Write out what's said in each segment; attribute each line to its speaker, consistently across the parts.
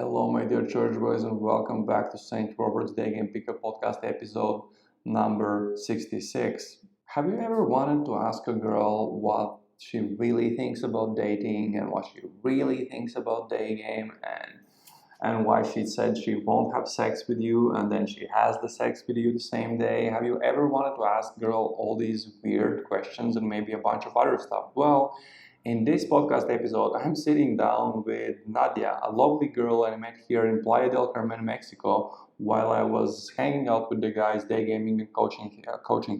Speaker 1: Hello, my dear church boys, and welcome back to St. Robert's Daygame Pickup Podcast episode number 66. Have you ever wanted to ask a girl what she really thinks about dating and what she really thinks about daygame and why she said she won't have sex with you and then she has the sex with you the same day? Have you ever wanted to ask a girl all these weird questions and maybe a bunch of other stuff? Well, in this podcast episode, I'm sitting down with Nadia, a lovely girl I met here in Playa del Carmen, Mexico, while I was hanging out with the guys daygaming and coaching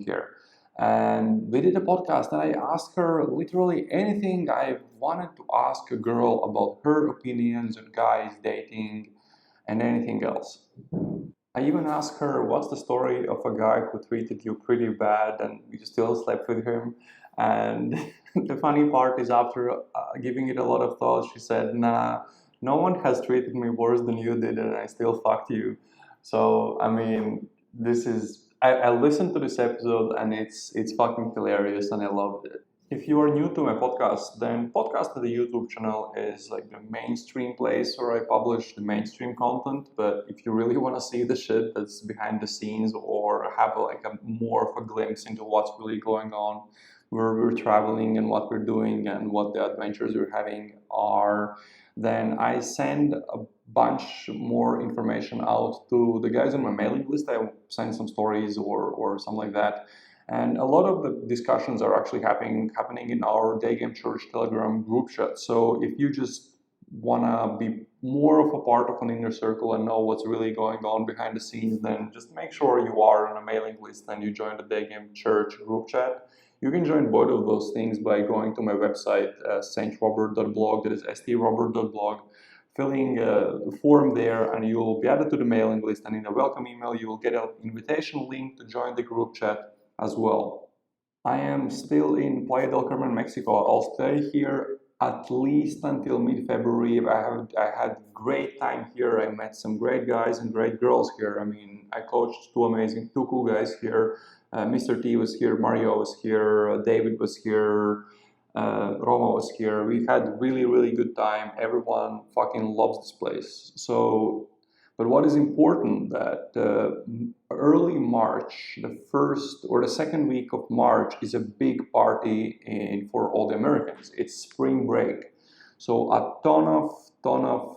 Speaker 1: here. And we did a podcast, and I asked her literally anything I wanted to ask a girl about her opinions on guys dating and anything else. I even asked her, what's the story of a guy who treated you pretty bad and you still slept with him? And the funny part is, after giving it a lot of thought, she said, nah, no one has treated me worse than you did and I still fucked you. So, I mean, I listened to this episode and it's fucking hilarious and I loved it. If you are new to my podcast, then podcast to the YouTube channel is like the mainstream place where I publish the mainstream content. But if you really want to see the shit that's behind the scenes or have a more of a glimpse into what's really going on, where we're traveling and what we're doing and what the adventures we're having are, then I send a bunch more information out to the guys on my mailing list. I send some stories or something like that. And a lot of the discussions are actually happening in our Daygame Church Telegram group chat. So if you just want to be more of a part of an inner circle and know what's really going on behind the scenes, then just make sure you are on a mailing list and you join the Daygame Church group chat. You can join both of those things by going to my website, strobert.blog, that is strobert.blog, filling the form there, and you'll be added to the mailing list. And in a welcome email, you will get an invitation link to join the group chat as well. I am still in Playa del Carmen, Mexico. I'll stay here at least until mid-February. I had great time here. I met some great guys and great girls here. I mean, I coached two cool guys here. Mr. T was here, Mario was here, David was here, Roma was here. We had really, really good time. Everyone fucking loves this place. So, but what is important that early March, the first or the second week of March, is a big party for all the Americans. It's spring break. So a ton of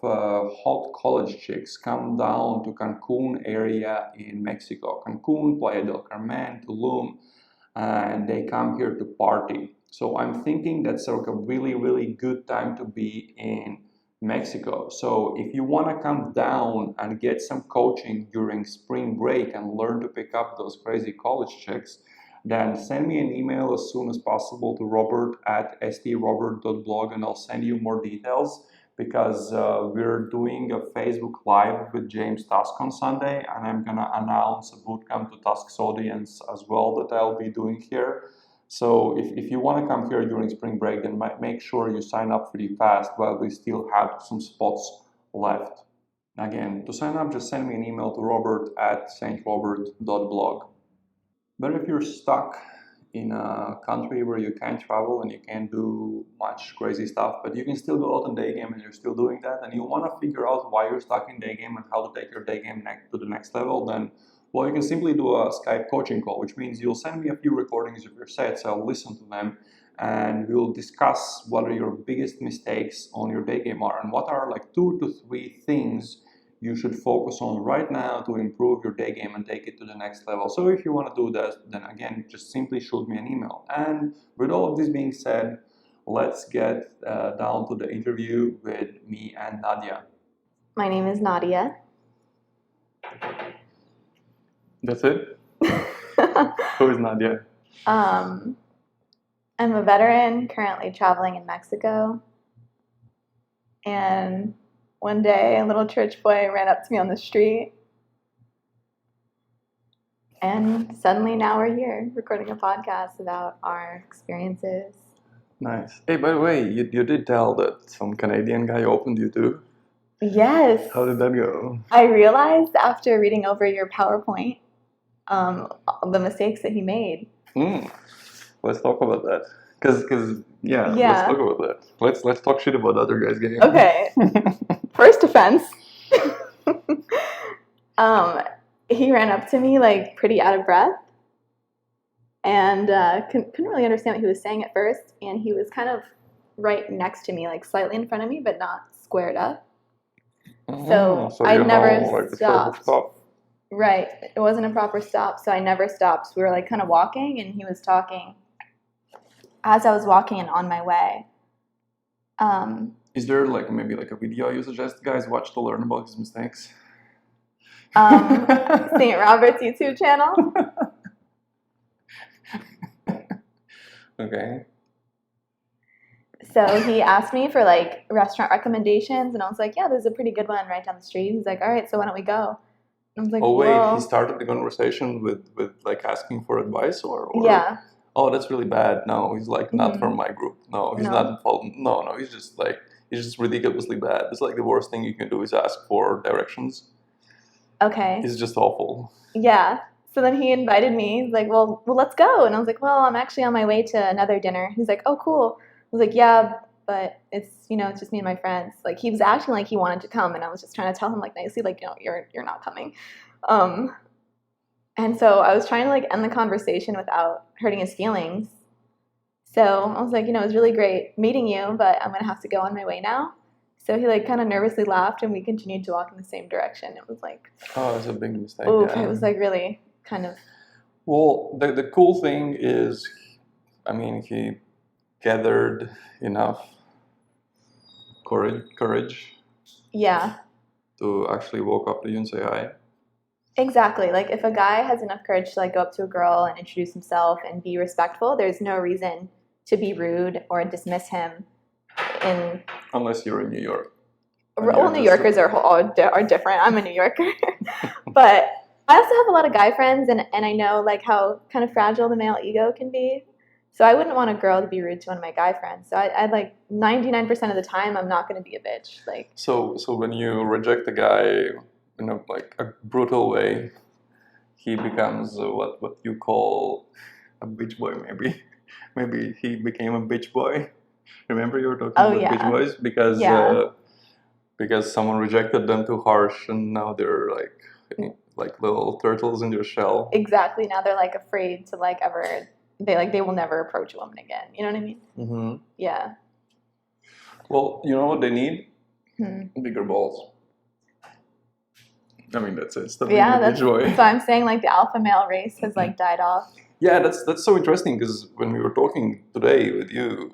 Speaker 1: hot college chicks come down to Cancun area in Mexico. Cancun, Playa del Carmen, Tulum, and they come here to party. So I'm thinking that's like a really, really good time to be in Mexico. So if you want to come down and get some coaching during spring break and learn to pick up those crazy college chicks, then send me an email as soon as possible to robert@strobert.blog and I'll send you more details, because we're doing a Facebook Live with James Tusk on Sunday, and I'm going to announce a bootcamp to Tusk's audience as well that I'll be doing here. So if you want to come here during spring break, then make sure you sign up pretty fast while we still have some spots left. Again, to sign up, just send me an email to robert@strobert.blog. But if you're stuck in a country where you can't travel and you can't do much crazy stuff, but you can still go out on daygame and you're still doing that, and you want to figure out why you're stuck in daygame and how to take your daygame to the next level, then, well, you can simply do a Skype coaching call, which means you'll send me a few recordings of your sets, I'll listen to them, and we'll discuss what are your biggest mistakes on your daygame are, and what are like 2 to 3 things you should focus on right now to improve your day game and take it to the next level. So if you want to do that, then again, just simply shoot me an email. And with all of this being said, let's get down to the interview with me and Nadia.
Speaker 2: My name is Nadia.
Speaker 1: That's it? Who is Nadia?
Speaker 2: I'm a veteran currently traveling in Mexico. And one day, a little church boy ran up to me on the street. And suddenly now we're here recording a podcast about our experiences.
Speaker 1: Nice. Hey, by the way, you did tell that some Canadian guy opened you too?
Speaker 2: Yes.
Speaker 1: How did that go?
Speaker 2: I realized after reading over your PowerPoint the mistakes that he made.
Speaker 1: Let's talk about that. Let's talk about that. Let's talk shit about other guys' games.
Speaker 2: Okay. First offense, He ran up to me like pretty out of breath and couldn't really understand what he was saying at first. And he was kind of right next to me, like slightly in front of me, but not squared up. So I never
Speaker 1: like the
Speaker 2: stopped.
Speaker 1: stop.
Speaker 2: Right. It wasn't a proper stop, so I never stopped. We were like kind of walking, and he was talking as I was walking and on my way.
Speaker 1: Is there like maybe like a video you suggest guys watch to learn about his mistakes?
Speaker 2: St. Robert's YouTube channel.
Speaker 1: Okay.
Speaker 2: So he asked me for like restaurant recommendations, and I was like, yeah, there's a pretty good one right down the street. He's like, all right, so why don't we go? And I was like,
Speaker 1: oh wait,
Speaker 2: whoa.
Speaker 1: he started the conversation with like asking for advice or
Speaker 2: Yeah.
Speaker 1: Oh, that's really bad. No, he's like not from my group. No, he's not involved. No, he's just ridiculously bad. It's like the worst thing you can do is ask for directions.
Speaker 2: Okay.
Speaker 1: It's just awful.
Speaker 2: Yeah. So then he invited me. He's like, well, let's go. And I was like, well, I'm actually on my way to another dinner. He's like, oh, cool. I was like, yeah, but it's just me and my friends. Like, he was acting like he wanted to come, and I was just trying to tell him like nicely, like, you're not coming. And so I was trying to like end the conversation without hurting his feelings. So I was like, it was really great meeting you, but I'm gonna have to go on my way now. So he like kind of nervously laughed, and we continued to walk in the same direction. It was like,
Speaker 1: oh, it's a big mistake.
Speaker 2: Oof, yeah. It was like really kind of.
Speaker 1: Well, the cool thing is, I mean, he gathered enough courage.
Speaker 2: Yeah.
Speaker 1: To actually walk up to you and say hi.
Speaker 2: Exactly. Like if a guy has enough courage to like go up to a girl and introduce himself and be respectful, there's no reason to be rude or dismiss him.
Speaker 1: Unless you're in New York.
Speaker 2: Well, New Yorkers are different. I'm a New Yorker, but I also have a lot of guy friends, and I know like how kind of fragile the male ego can be. So I wouldn't want a girl to be rude to one of my guy friends. So I'd like 99% of the time I'm not going to be a bitch. Like.
Speaker 1: So when you reject a guy in like a brutal way, he becomes what you call a bitch boy. Maybe he became a bitch boy. Remember you were talking about bitch boys because someone rejected them too harsh, and now they're like little turtles in their shell.
Speaker 2: Exactly. Now they're like afraid to like ever. They will never approach a woman again. You know what I mean?
Speaker 1: Mm-hmm.
Speaker 2: Yeah.
Speaker 1: Well, you know what they need? Bigger balls. I mean, that's it.
Speaker 2: That's why I'm saying like the alpha male race has like died off.
Speaker 1: Yeah, that's so interesting because when we were talking today with you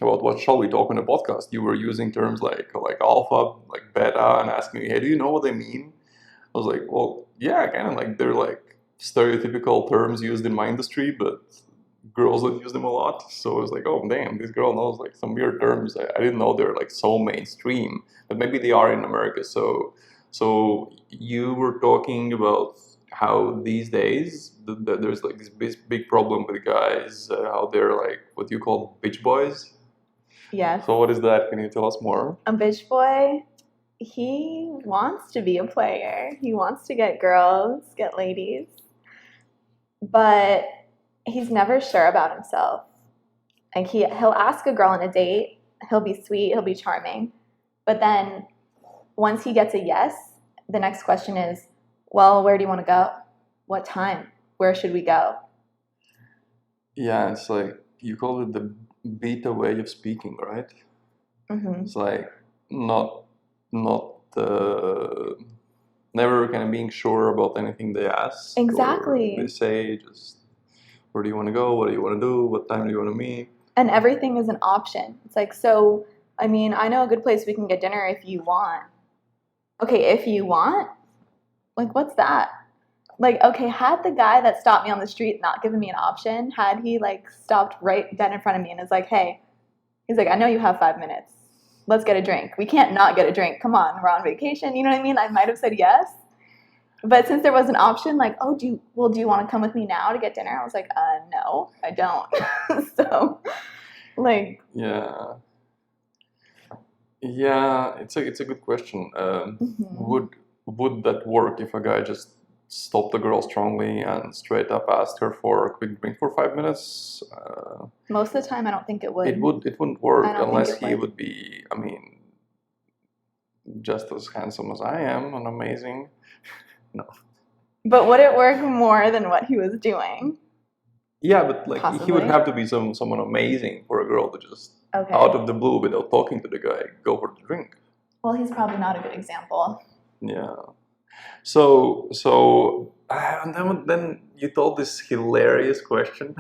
Speaker 1: about what shall we talk on the podcast, you were using terms like alpha, like beta, and asking me, hey, do you know what they mean? I was like, well, yeah, kind of like they're like stereotypical terms used in my industry, but girls don't use them a lot. So I was like, oh damn, this girl knows like some weird terms. I didn't know they're like so mainstream, but maybe they are in America. So you were talking about how these days there's like this big problem with guys, how they're like what you call bitch boys.
Speaker 2: Yes.
Speaker 1: So what is that? Can you tell us more?
Speaker 2: A bitch boy, he wants to be a player. He wants to get girls, get ladies, but he's never sure about himself. Like he'll ask a girl on a date, he'll be sweet, he'll be charming, but then once he gets a yes, the next question is, well, where do you want to go? What time? Where should we go?
Speaker 1: Yeah, it's like you call it the beta way of speaking, right? Mm-hmm. It's like not never kind of being sure about anything they ask.
Speaker 2: Exactly.
Speaker 1: They say just, where do you want to go? What do you want to do? What time do you want to meet?
Speaker 2: And everything is an option. It's like, so, I mean, I know a good place we can get dinner if you want. Okay, if you want? Like, what's that? Like, okay, had the guy that stopped me on the street not given me an option, had he, like, stopped right dead in front of me and is like, hey, he's like, I know you have 5 minutes. Let's get a drink. We can't not get a drink. Come on, we're on vacation. You know what I mean? I might have said yes. But since there was an option, like, oh, do you want to come with me now to get dinner? I was like, no, I don't. So, like.
Speaker 1: Yeah, it's a good question. Would that work if a guy just stopped the girl strongly and straight up asked her for a quick drink for 5 minutes?
Speaker 2: Most of the time, I don't think it would.
Speaker 1: It wouldn't work unless he would be. I mean, just as handsome as I am and amazing. No.
Speaker 2: But would it work more than what he was doing?
Speaker 1: Yeah, but like he would
Speaker 2: Possibly.
Speaker 1: have to be someone amazing for a girl to just
Speaker 2: Okay.
Speaker 1: out of the blue without talking to the guy go for the drink.
Speaker 2: Well, he's probably not a good example.
Speaker 1: Yeah. So and then you told this hilarious question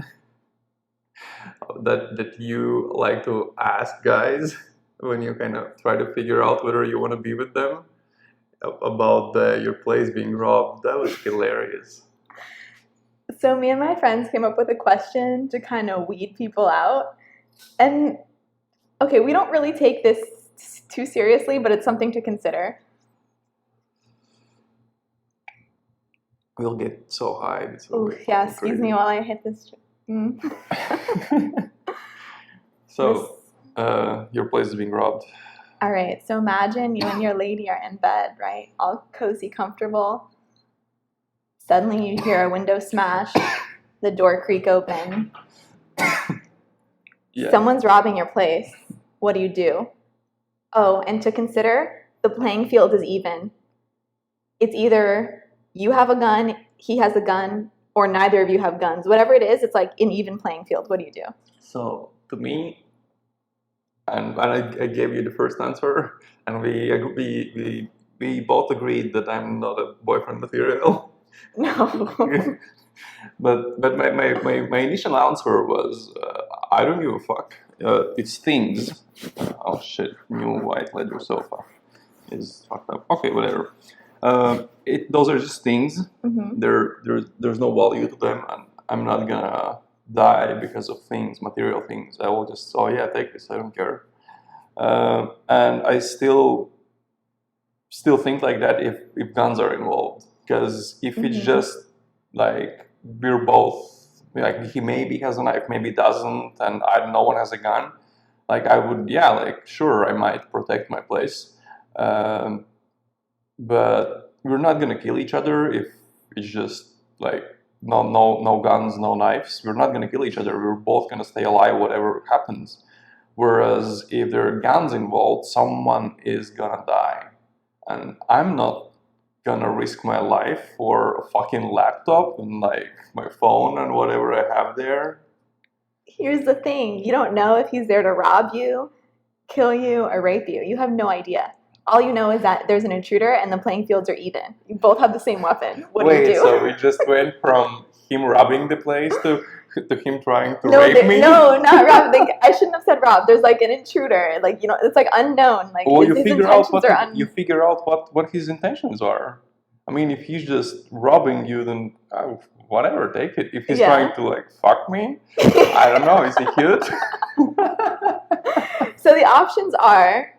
Speaker 1: that you like to ask guys when you kind of try to figure out whether you want to be with them about your place being robbed. That was hilarious.
Speaker 2: So me and my friends came up with a question to kind of weed people out. And okay, we don't really take this too seriously, but it's something to consider.
Speaker 1: We'll get so high. It's so
Speaker 2: Ooh, yeah, excuse me while I hit this.
Speaker 1: So, your place is being robbed.
Speaker 2: All right, so imagine you and your lady are in bed, right? All cozy, comfortable. Suddenly you hear a window smash, the door creak open.
Speaker 1: Yeah.
Speaker 2: Someone's robbing your place. What do? Oh, and to consider, the playing field is even. It's either you have a gun, he has a gun, or neither of you have guns. Whatever it is, it's like an even playing field. What do?
Speaker 1: So to me, and I gave you the first answer, and we both agreed that I'm not a boyfriend material.
Speaker 2: No.
Speaker 1: But my initial answer was I don't give a fuck. It's things. Oh shit! New white leather sofa is fucked up. Okay, whatever. Those are just things.
Speaker 2: Mm-hmm.
Speaker 1: There's no value to them, and I'm not gonna die because of things, material things. I will just take this. I don't care. And I still think like that if guns are involved, because if it's just like we're both like he maybe has a knife, maybe doesn't, and no one has a gun, like I would sure I might protect my place, but we're not gonna kill each other if it's just like no guns, no knives. We're not gonna kill each other. We're both gonna stay alive whatever happens. Whereas if there are guns involved, someone is gonna die, and I'm not gonna risk my life for a fucking laptop and like my phone and whatever I have there.
Speaker 2: Here's the thing. You don't know if he's there to rob you, kill you, or rape you. You have no idea. All you know is that there's an intruder and the playing fields are even. You both have the same weapon. What do you do?
Speaker 1: So we just went from him robbing the place to him trying to rape me?
Speaker 2: No, not rob. I shouldn't have said rob. There's like an intruder. Like, it's like unknown. Like his intentions are
Speaker 1: you figure out what his intentions are. I mean, if he's just robbing you, then whatever, take it. If he's trying to like fuck me, I don't know. Is he cute?
Speaker 2: So the options are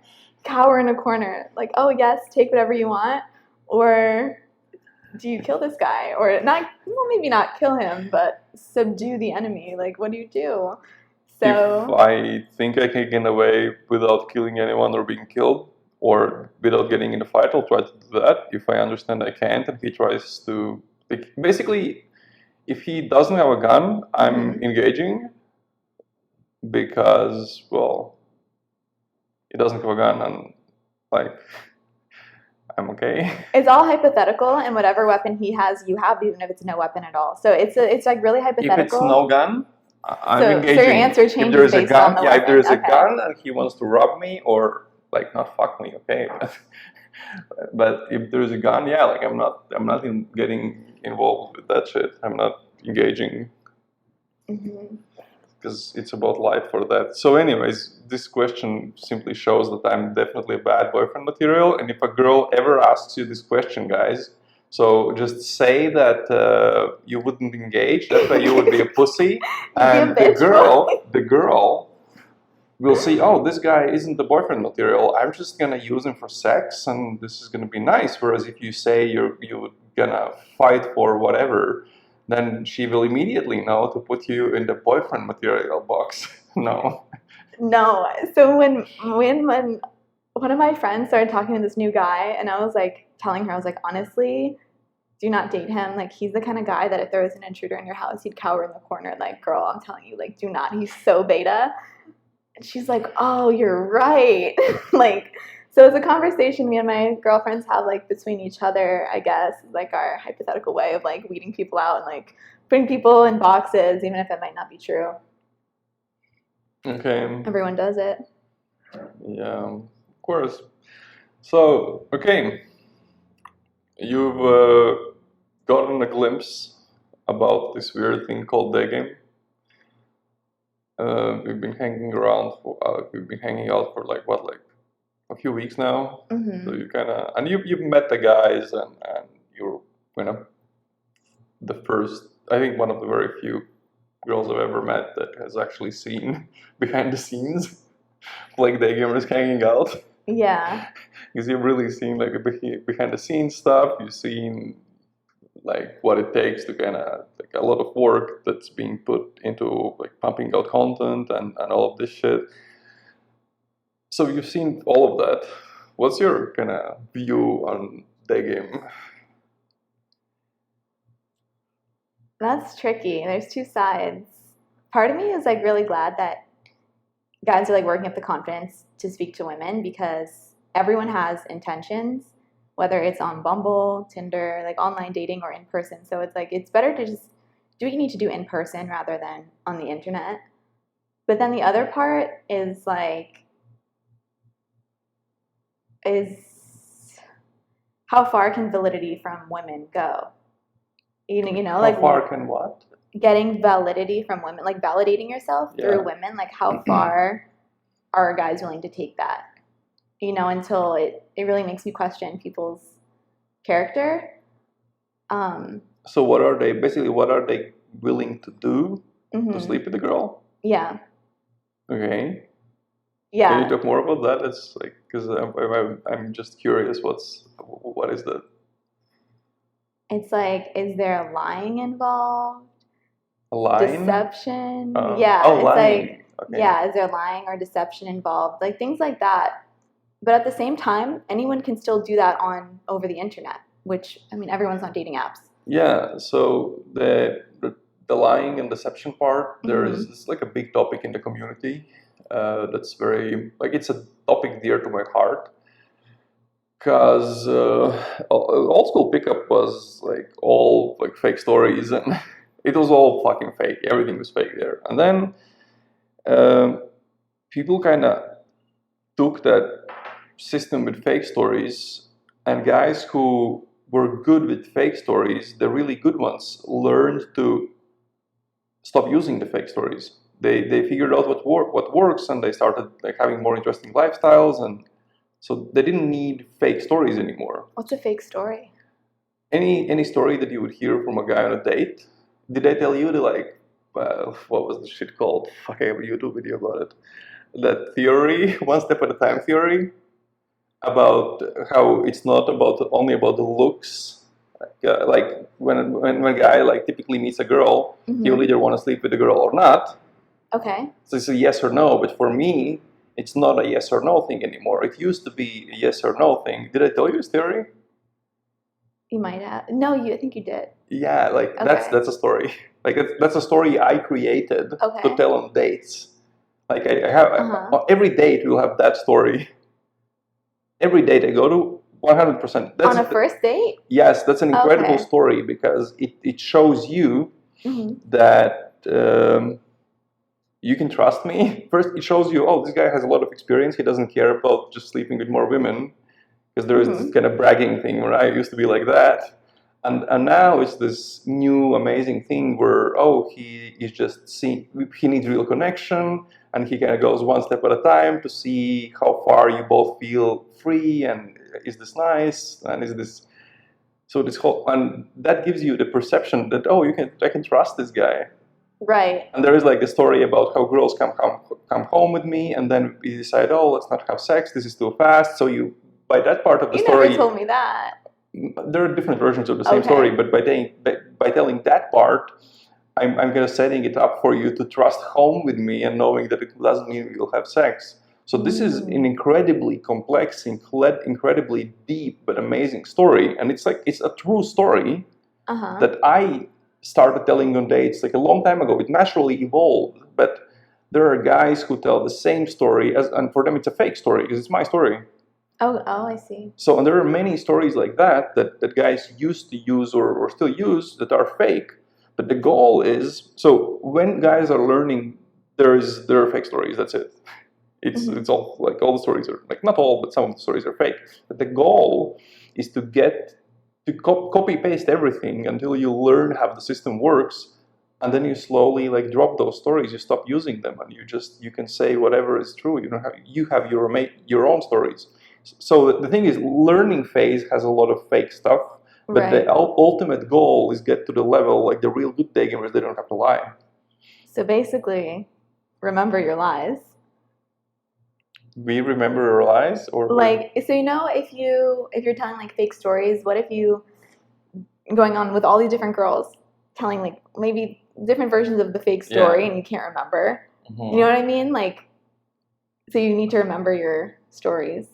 Speaker 2: cower in a corner, like, oh yes, take whatever you want, or do you kill this guy, or not? Well, maybe not kill him, but subdue the enemy. Like, what do you do? So
Speaker 1: if I think I can get away without killing anyone or being killed, or without getting in a fight, I'll try to do that. If I understand I can't, and he tries to, basically, if he doesn't have a gun, I'm engaging, because, well, he doesn't have a gun, and like, I'm okay.
Speaker 2: It's all hypothetical, and whatever weapon he has, you have, even if it's no weapon at all. So it's like really hypothetical.
Speaker 1: If it's no gun, I'm engaging.
Speaker 2: So your answer changes
Speaker 1: if there's
Speaker 2: based
Speaker 1: a gun,
Speaker 2: on the weapon.
Speaker 1: If there's a gun and he wants to rob me or like not fuck me, okay. But if there's a gun, like I'm not getting involved with that shit. I'm not engaging. Because it's about life for that. So anyways, this question simply shows that I'm definitely a bad boyfriend material. And if a girl ever asks you this question, guys, so just say that you wouldn't engage, that way you would be a pussy. And the girl will see, oh, this guy isn't the boyfriend material. I'm just gonna use him for sex and this is gonna be nice. Whereas if you say you're gonna fight for whatever, then she will immediately know to put you in the boyfriend material box. No.
Speaker 2: So when one of my friends started talking to this new guy, and I was like telling her, I was like, honestly, do not date him. Like, he's the kind of guy that if there was an intruder in your house, he'd cower in the corner. Like, girl, I'm telling you, like, do not. He's so beta. And she's like, oh, you're right. Like, So it's a conversation me and my girlfriends have like between each other, I guess, like our hypothetical way of like weeding people out and like putting people in boxes, even if it might not be true.
Speaker 1: Okay.
Speaker 2: Everyone does it.
Speaker 1: Yeah, of course. So, okay, you've gotten a glimpse about this weird thing called Daygame. We've been hanging around for, we've been hanging out for like what, like a few weeks now.
Speaker 2: Mm-hmm.
Speaker 1: So you kind of, and you've met the guys, and you're kind of the first, I think one of the very few girls I've ever met that has actually seen behind the scenes, like Daygamers hanging out.
Speaker 2: Yeah.
Speaker 1: Because you've really seen like behind the scenes stuff. You've seen like what it takes to kind of like a lot of work that's being put into like pumping out content and all of this shit. So you've seen all of that. What's your kind of view on Daygame?
Speaker 2: That's tricky. There's two sides. Part of me is like really glad that guys are like working up the confidence to speak to women because everyone has intentions, whether it's on Bumble, Tinder, like online dating or in person. So it's like it's better to just do what you need to do in person rather than on the internet. But then the other part is like is how far can validity from women go? You know,
Speaker 1: How
Speaker 2: like
Speaker 1: far can what?
Speaker 2: getting validity from women, like validating yourself
Speaker 1: Yeah.
Speaker 2: through women, like how far are guys willing to take that? You know, until it really makes me question people's character.
Speaker 1: So what are they basically? What are they willing to do to
Speaker 2: Mhm.
Speaker 1: sleep with the girl?
Speaker 2: Yeah.
Speaker 1: Okay.
Speaker 2: Yeah.
Speaker 1: Can you talk more about that? It's like because I'm just curious. What is that?
Speaker 2: It's like, is there lying involved?
Speaker 1: A line?
Speaker 2: Deception?
Speaker 1: Oh,
Speaker 2: It's
Speaker 1: lying.
Speaker 2: like,
Speaker 1: Okay.
Speaker 2: yeah, is there lying or deception involved? Like things like that. But at the same time, anyone can still do that on over the internet, which I mean, everyone's on dating apps.
Speaker 1: Yeah. So the lying and deception part, it's like a big topic in the community. That's very like it's a topic dear to my heart. Because old school pickup was like all like fake stories and it was all fucking fake. Everything was fake there. And then people kind of took that system with fake stories, and guys who were good with fake stories, the really good ones, learned to stop using the fake stories. They figured out what works, and they started like having more interesting lifestyles, and so they didn't need fake stories anymore.
Speaker 2: What's a fake story?
Speaker 1: Any story that you would hear from a guy on a date, did they tell you the like, what was the shit called? Fuck, I have a YouTube video about it. That theory, one step at a time theory, about how it's not about only about the looks. Like when a guy like typically meets a girl, he'll either want to sleep with the girl or not.
Speaker 2: Okay.
Speaker 1: So it's a yes or no. But for me, it's not a yes or no thing anymore. It used to be a yes or no thing. Did I tell you this theory?
Speaker 2: You might have. No, I think you did.
Speaker 1: Yeah, like
Speaker 2: Okay.
Speaker 1: that's a story. Like that's a story I created to tell on dates. Like I have every date we'll have that story. Every date I go to, 100%.
Speaker 2: On a first date?
Speaker 1: Yes, that's an incredible story because it shows you that you can trust me. First, it shows you, oh, this guy has a lot of experience. He doesn't care about just sleeping with more women. Because there is this kind of bragging thing where I used to be like that. And now it's this new amazing thing where, oh, he needs real connection, and he kind of goes one step at a time to see how far you both feel free, and is this nice, and is this, so this whole, and that gives you the perception that, oh, I can trust this guy.
Speaker 2: Right.
Speaker 1: And there is like a story about how girls come home with me, and then we decide, oh, let's not have sex, this is too fast, so by that part of the story,
Speaker 2: you never told me that.
Speaker 1: There are different versions of the same story, but by telling that part, I'm going to setting it up for you to trust home with me and knowing that it doesn't mean we'll have sex. So this is an incredibly complex, incredibly deep, but amazing story. And it's a true story that I started telling on dates like a long time ago. It naturally evolved, but there are guys who tell the same story and for them it's a fake story because it's my story.
Speaker 2: Oh, I see.
Speaker 1: So, and there are many stories like that guys used to use or still use that are fake. But the goal is, so when guys are learning, there are fake stories. That's it. It's all like all the stories are like not all, but some of the stories are fake. But the goal is to get to copy paste everything until you learn how the system works, and then you slowly like drop those stories. You stop using them, and you can say whatever is true. You have your own stories. So the thing is, learning phase has a lot of fake stuff, but the
Speaker 2: Right.
Speaker 1: ultimate goal is get to the level like the real good day gamers. They don't have to lie.
Speaker 2: So basically, remember your lies.
Speaker 1: We remember our lies, or
Speaker 2: Like, so if you're telling like fake stories, what if you going on with all these different girls telling like maybe different versions of the fake story and you can't remember. You know what I mean? Like, so you need to remember your stories.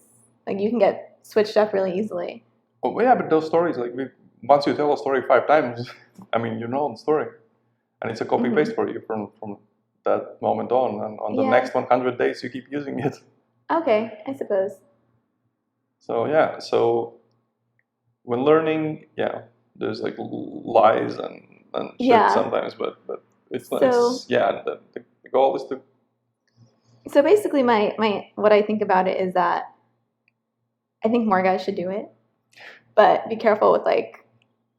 Speaker 2: Like, you can get switched up really easily.
Speaker 1: Oh yeah, but those stories like once you tell a story 5 times, I mean you know the story, and it's a copy paste for you from that moment on, and on the next 100 days you keep using it.
Speaker 2: Okay, I suppose.
Speaker 1: So yeah, so when learning, there's like lies and shit sometimes, but it's not. The goal is to.
Speaker 2: So basically, my what I think about it is that I think more guys should do it, but be careful with like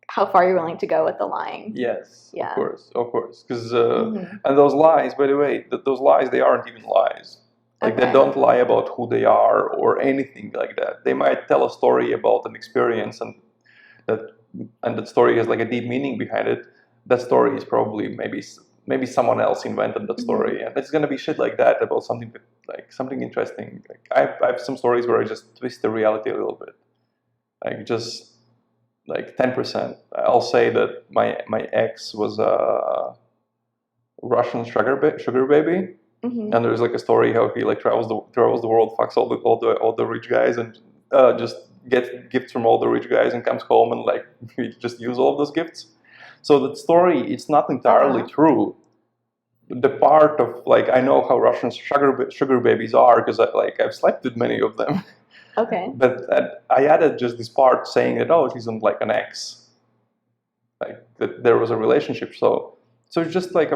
Speaker 2: how far you're willing to go with the lying.
Speaker 1: Yes,
Speaker 2: Yeah.
Speaker 1: of course, because and those lies, by the way, those lies, they aren't even lies. Like they don't lie about who they are or anything like that. They might tell a story about an experience, and that story has like a deep meaning behind it. That story is probably maybe someone else invented that story, and it's gonna be shit like that about something interesting. Like I have some stories where I just twist the reality a little bit, like just like 10%. I'll say that my ex was a Russian sugar baby. And there's like a story how he like travels the world, fucks all the rich guys, and just gets gifts from all the rich guys, and comes home and like he just use all of those gifts. So that story, it's not entirely true. The part of like I know how Russian sugar babies are because I've slept with many of them.
Speaker 2: Okay.
Speaker 1: But I added just this part saying that she's on like an ex, like that there was a relationship. So it's just like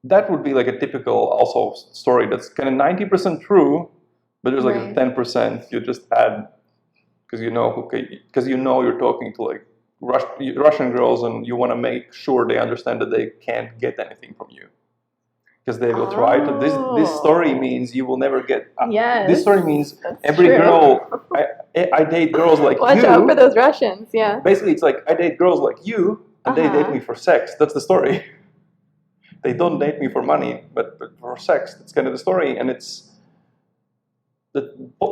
Speaker 1: that would be like a typical also story that's kind of 90% true, but there's like a 10% you just add because you're talking to like Russian girls, and you want to make sure they understand that they can't get anything from you because they will try to. This story means you will never get. This story means every girl. I date girls like you.
Speaker 2: Watch out for those Russians. Yeah.
Speaker 1: Basically, it's like I date girls like you, and they date me for sex. That's the story. They don't date me for money, but for sex. That's kind of the story, and it's the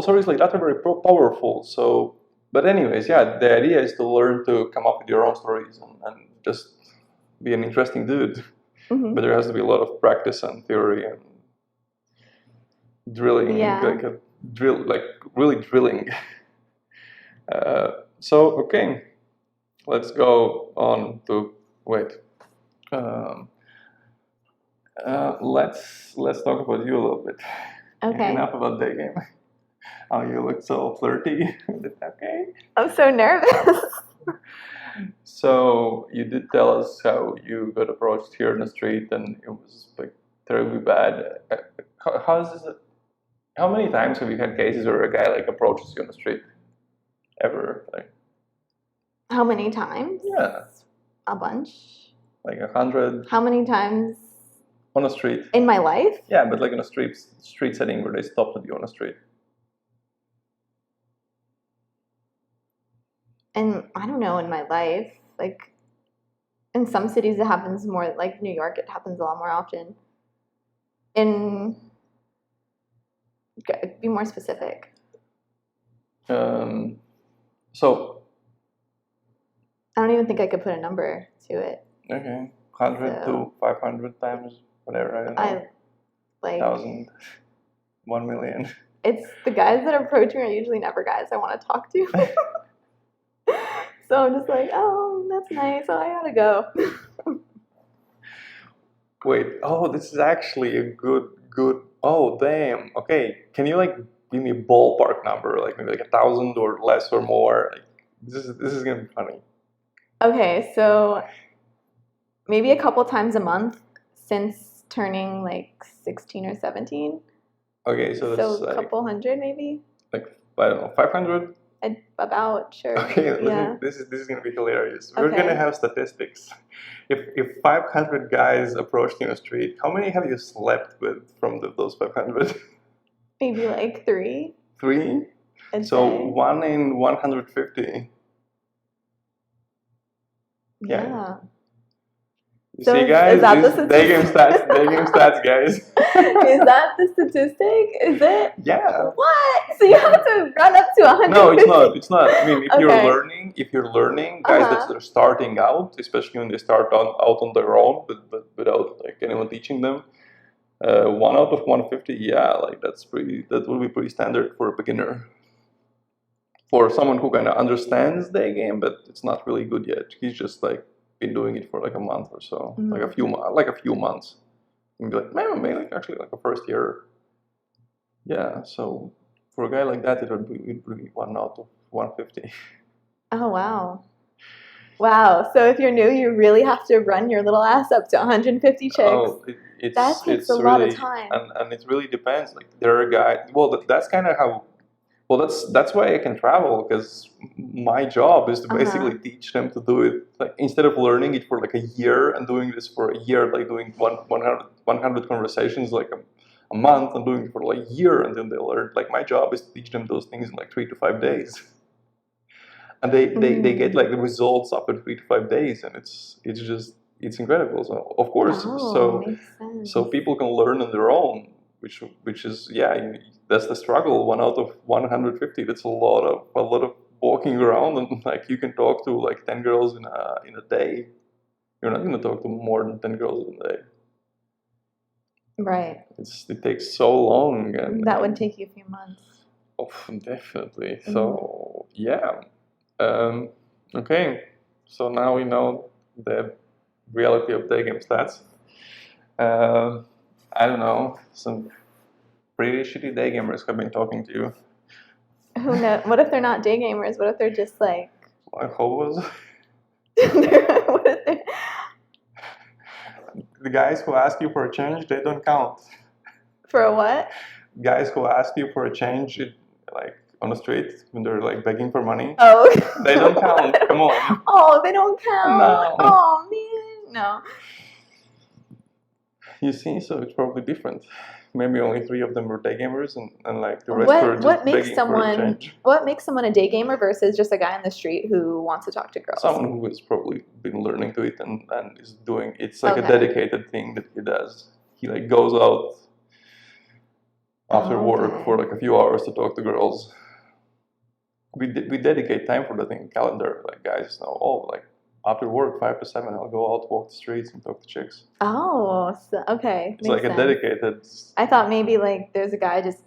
Speaker 1: stories like that are very powerful. So, but anyways, the idea is to learn to come up with your own stories and just be an interesting dude. But there has to be a lot of practice and theory and drilling, like really drilling. So okay, let's go on to let's talk about you a little bit.
Speaker 2: Okay.
Speaker 1: Enough about Daygame. Oh, you look so flirty. Okay.
Speaker 2: I'm so nervous.
Speaker 1: So you did tell us how you got approached here in the street, and it was like terribly bad. How many times have you had cases where a guy like approaches you on the street? Ever? Like
Speaker 2: how many times?
Speaker 1: Yeah.
Speaker 2: A bunch.
Speaker 1: Like 100?
Speaker 2: How many times?
Speaker 1: On a street.
Speaker 2: In my life?
Speaker 1: Yeah, but like in a street setting where they stopped at you on the street.
Speaker 2: And I don't know, in my life, like in some cities it happens more, like New York, it happens a lot more often. Be more specific.
Speaker 1: So
Speaker 2: I don't even think I could put a number to it.
Speaker 1: Okay, 100 to 500 times, whatever. I don't know. 1,000, 1 million.
Speaker 2: It's the guys that approach me are usually never guys I want to talk to. So I'm just like, oh, that's nice. Oh, I gotta go.
Speaker 1: Wait, this is actually a good. Oh, damn. Okay, can you like give me a ballpark number, like maybe like 1,000 or less or more. Like, this is gonna be funny.
Speaker 2: Okay, so maybe a couple times a month since turning like 16 or 17.
Speaker 1: Okay, so that's
Speaker 2: So a
Speaker 1: like
Speaker 2: couple hundred maybe.
Speaker 1: I don't know, 500.
Speaker 2: About, sure.
Speaker 1: Okay,
Speaker 2: Yeah.
Speaker 1: this is gonna be hilarious. We're
Speaker 2: Okay.
Speaker 1: gonna have statistics. If 500 guys approached you on the street, how many have you slept with from those 500?
Speaker 2: Maybe like 3.
Speaker 1: 3.
Speaker 2: I'd
Speaker 1: So
Speaker 2: say.
Speaker 1: 1 in 150.
Speaker 2: Yeah.
Speaker 1: You
Speaker 2: So
Speaker 1: see, guys,
Speaker 2: is that the
Speaker 1: this Daygame
Speaker 2: statistic?
Speaker 1: stats, guys.
Speaker 2: Is that the statistic? Is it?
Speaker 1: Yeah.
Speaker 2: What? So you have to run up to 150?
Speaker 1: No, it's not. It's not. I mean, if
Speaker 2: Okay.
Speaker 1: you're learning, guys that are starting out, especially when they start out on their own, but without like anyone teaching them, 1 out of 150, yeah, like that will be pretty standard for a beginner. For someone who kind of understands the game, but it's not really good yet. He's just like been doing it for like a month or so, like a few months. And be like, maybe like actually like a first year. Yeah, so for a guy like that, it would be 1 out of 150.
Speaker 2: Oh, wow. Wow. So if you're new, you really have to run your little ass up to 150 chicks.
Speaker 1: Oh,
Speaker 2: that takes
Speaker 1: it's
Speaker 2: a lot
Speaker 1: really,
Speaker 2: of time.
Speaker 1: and it really depends. Like there are guys. Well, that's kind of how. Well, that's why I can travel, because my job is to basically teach them to do it. Like instead of learning it for like a year and doing this for a year, like doing 100 conversations like a month and doing it for like a year, and then they learn. Like my job is to teach them those things in like 3 to 5 days. And they get like the results after 3 to 5 days, and it's incredible. So of course, so people can learn on their own, which is that's the struggle. 1 out of 150. That's a lot of walking around, and like you can talk to like 10 girls in a day. You're not going to talk to more than 10 girls in a day.
Speaker 2: Right.
Speaker 1: It takes so long, and
Speaker 2: that would take you a few months.
Speaker 1: Oh, definitely. So yeah. Okay, so now we know the reality of Daygame stats. I don't know, some pretty shitty Daygamers have been talking to you.
Speaker 2: Who knows? What if they're not Daygamers? What if they're just like...
Speaker 1: Like hobos?
Speaker 2: What if they're...
Speaker 1: The guys who ask you for a change, they don't count.
Speaker 2: For a what?
Speaker 1: Guys who ask you for a change, like on the street when they're like begging for money.
Speaker 2: Oh,
Speaker 1: they don't count. Come on.
Speaker 2: Oh, they don't count.
Speaker 1: No.
Speaker 2: Oh man, no.
Speaker 1: You see, so it's probably different. Maybe only 3 of them were day gamers, and like the rest were just begging for a change.
Speaker 2: What makes someone a day gamer versus just a guy on the street who wants to talk to girls?
Speaker 1: Someone who has probably been learning to it and is doing it's like a dedicated thing that he does. He like goes out after work for like a few hours to talk to girls. We dedicate time for that in calendar. Like guys know, like after work 5 to 7, I'll go out, walk the streets, and talk to chicks.
Speaker 2: Oh, so, okay.
Speaker 1: It's like a dedicated.
Speaker 2: I thought maybe like there's a guy just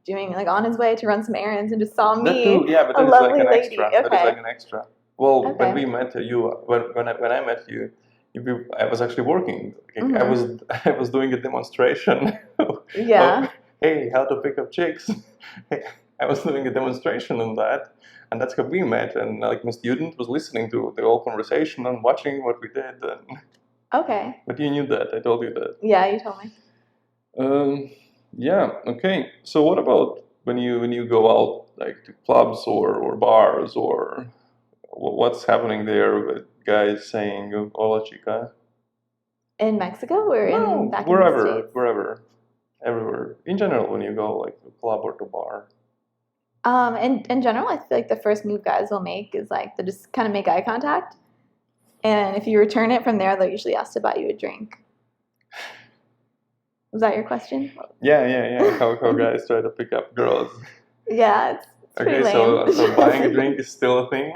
Speaker 2: doing like on his way to run some errands and just saw me.
Speaker 1: That too, yeah, but that is like an extra.
Speaker 2: Okay.
Speaker 1: That is like an extra. Well, when we met when I met you, I was actually working. I was doing a demonstration.
Speaker 2: Yeah.
Speaker 1: Hey, how to pick up chicks. I was doing a demonstration on that, and that's how we met. And like my student was listening to the whole conversation and watching what we did.
Speaker 2: Okay.
Speaker 1: But you knew that. I told you that.
Speaker 2: Yeah, you told me.
Speaker 1: Yeah. Okay. So what about when you go out like to clubs or bars, or what's happening there with guys saying "Hola, chica"?
Speaker 2: In Mexico or back
Speaker 1: wherever,
Speaker 2: in the States?
Speaker 1: Wherever, everywhere. In general, when you go like to a club or to a bar.
Speaker 2: In general, I feel like the first move guys will make is like they just kind of make eye contact, and if you return it from there, they'll usually ask to buy you a drink. Was that your question?
Speaker 1: Yeah. How guys try to pick up girls.
Speaker 2: Yeah, it's pretty lame.
Speaker 1: So buying a drink is still a thing?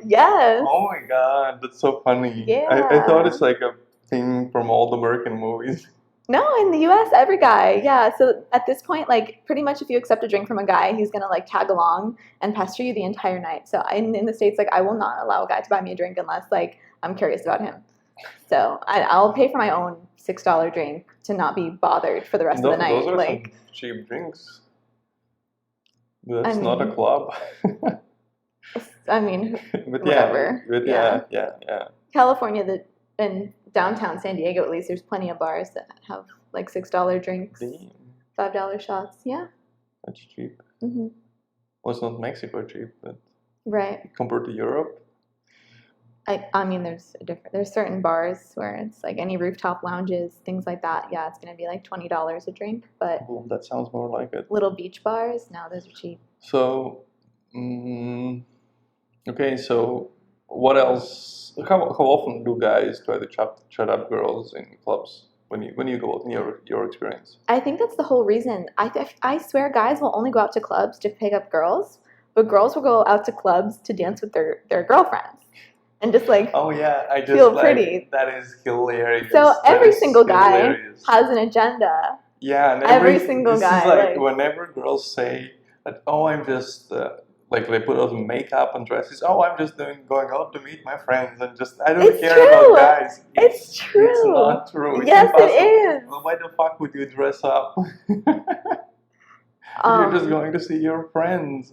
Speaker 2: Yes.
Speaker 1: Oh my god, that's so funny.
Speaker 2: Yeah.
Speaker 1: I thought it's like a thing from all the American movies.
Speaker 2: No, in the US, every guy, yeah. So at this point, like pretty much if you accept a drink from a guy, he's gonna like tag along and pester you the entire night. So in the States, like I will not allow a guy to buy me a drink unless like I'm curious about him. So I'll pay for my own $6 drink to not be bothered for the rest of the night.
Speaker 1: Those are some cheap drinks. That's
Speaker 2: I
Speaker 1: not a
Speaker 2: mean,
Speaker 1: club.
Speaker 2: I mean,
Speaker 1: But
Speaker 2: whatever.
Speaker 1: yeah.
Speaker 2: California, in downtown San Diego, at least, there's plenty of bars that have like $6 drinks,
Speaker 1: Damn,
Speaker 2: $5 shots. Yeah.
Speaker 1: that's cheap.
Speaker 2: hmm
Speaker 1: Well, it's not Mexico cheap, but
Speaker 2: Right.
Speaker 1: compared to Europe,
Speaker 2: I mean, there's certain bars where it's like any rooftop lounges, things like that. Yeah, it's gonna be like $20 a drink, but
Speaker 1: well, that sounds more like it.
Speaker 2: little beach bars, no, those are cheap.
Speaker 1: So, okay, so what else? How often do guys try to chat up girls in clubs when you go out in your experience?
Speaker 2: I think that's the whole reason. I swear guys will only go out to clubs to pick up girls, but girls will go out to clubs to dance with their girlfriends and just like
Speaker 1: Oh yeah, I just
Speaker 2: feel pretty.
Speaker 1: That is hilarious.
Speaker 2: So
Speaker 1: That
Speaker 2: every
Speaker 1: is
Speaker 2: single guy
Speaker 1: hilarious.
Speaker 2: has an agenda.
Speaker 1: Yeah, and
Speaker 2: every single
Speaker 1: this
Speaker 2: guy,
Speaker 1: is like
Speaker 2: like-
Speaker 1: whenever girls say that, oh, I'm just like they put on makeup and dresses. Oh, I'm just going out to meet my friends and just I don't
Speaker 2: It's
Speaker 1: care
Speaker 2: true.
Speaker 1: about guys.
Speaker 2: It's true.
Speaker 1: It's not true. It's
Speaker 2: Yes,
Speaker 1: impossible.
Speaker 2: it is.
Speaker 1: Well, why the fuck would you dress up? You're just going to see your friends.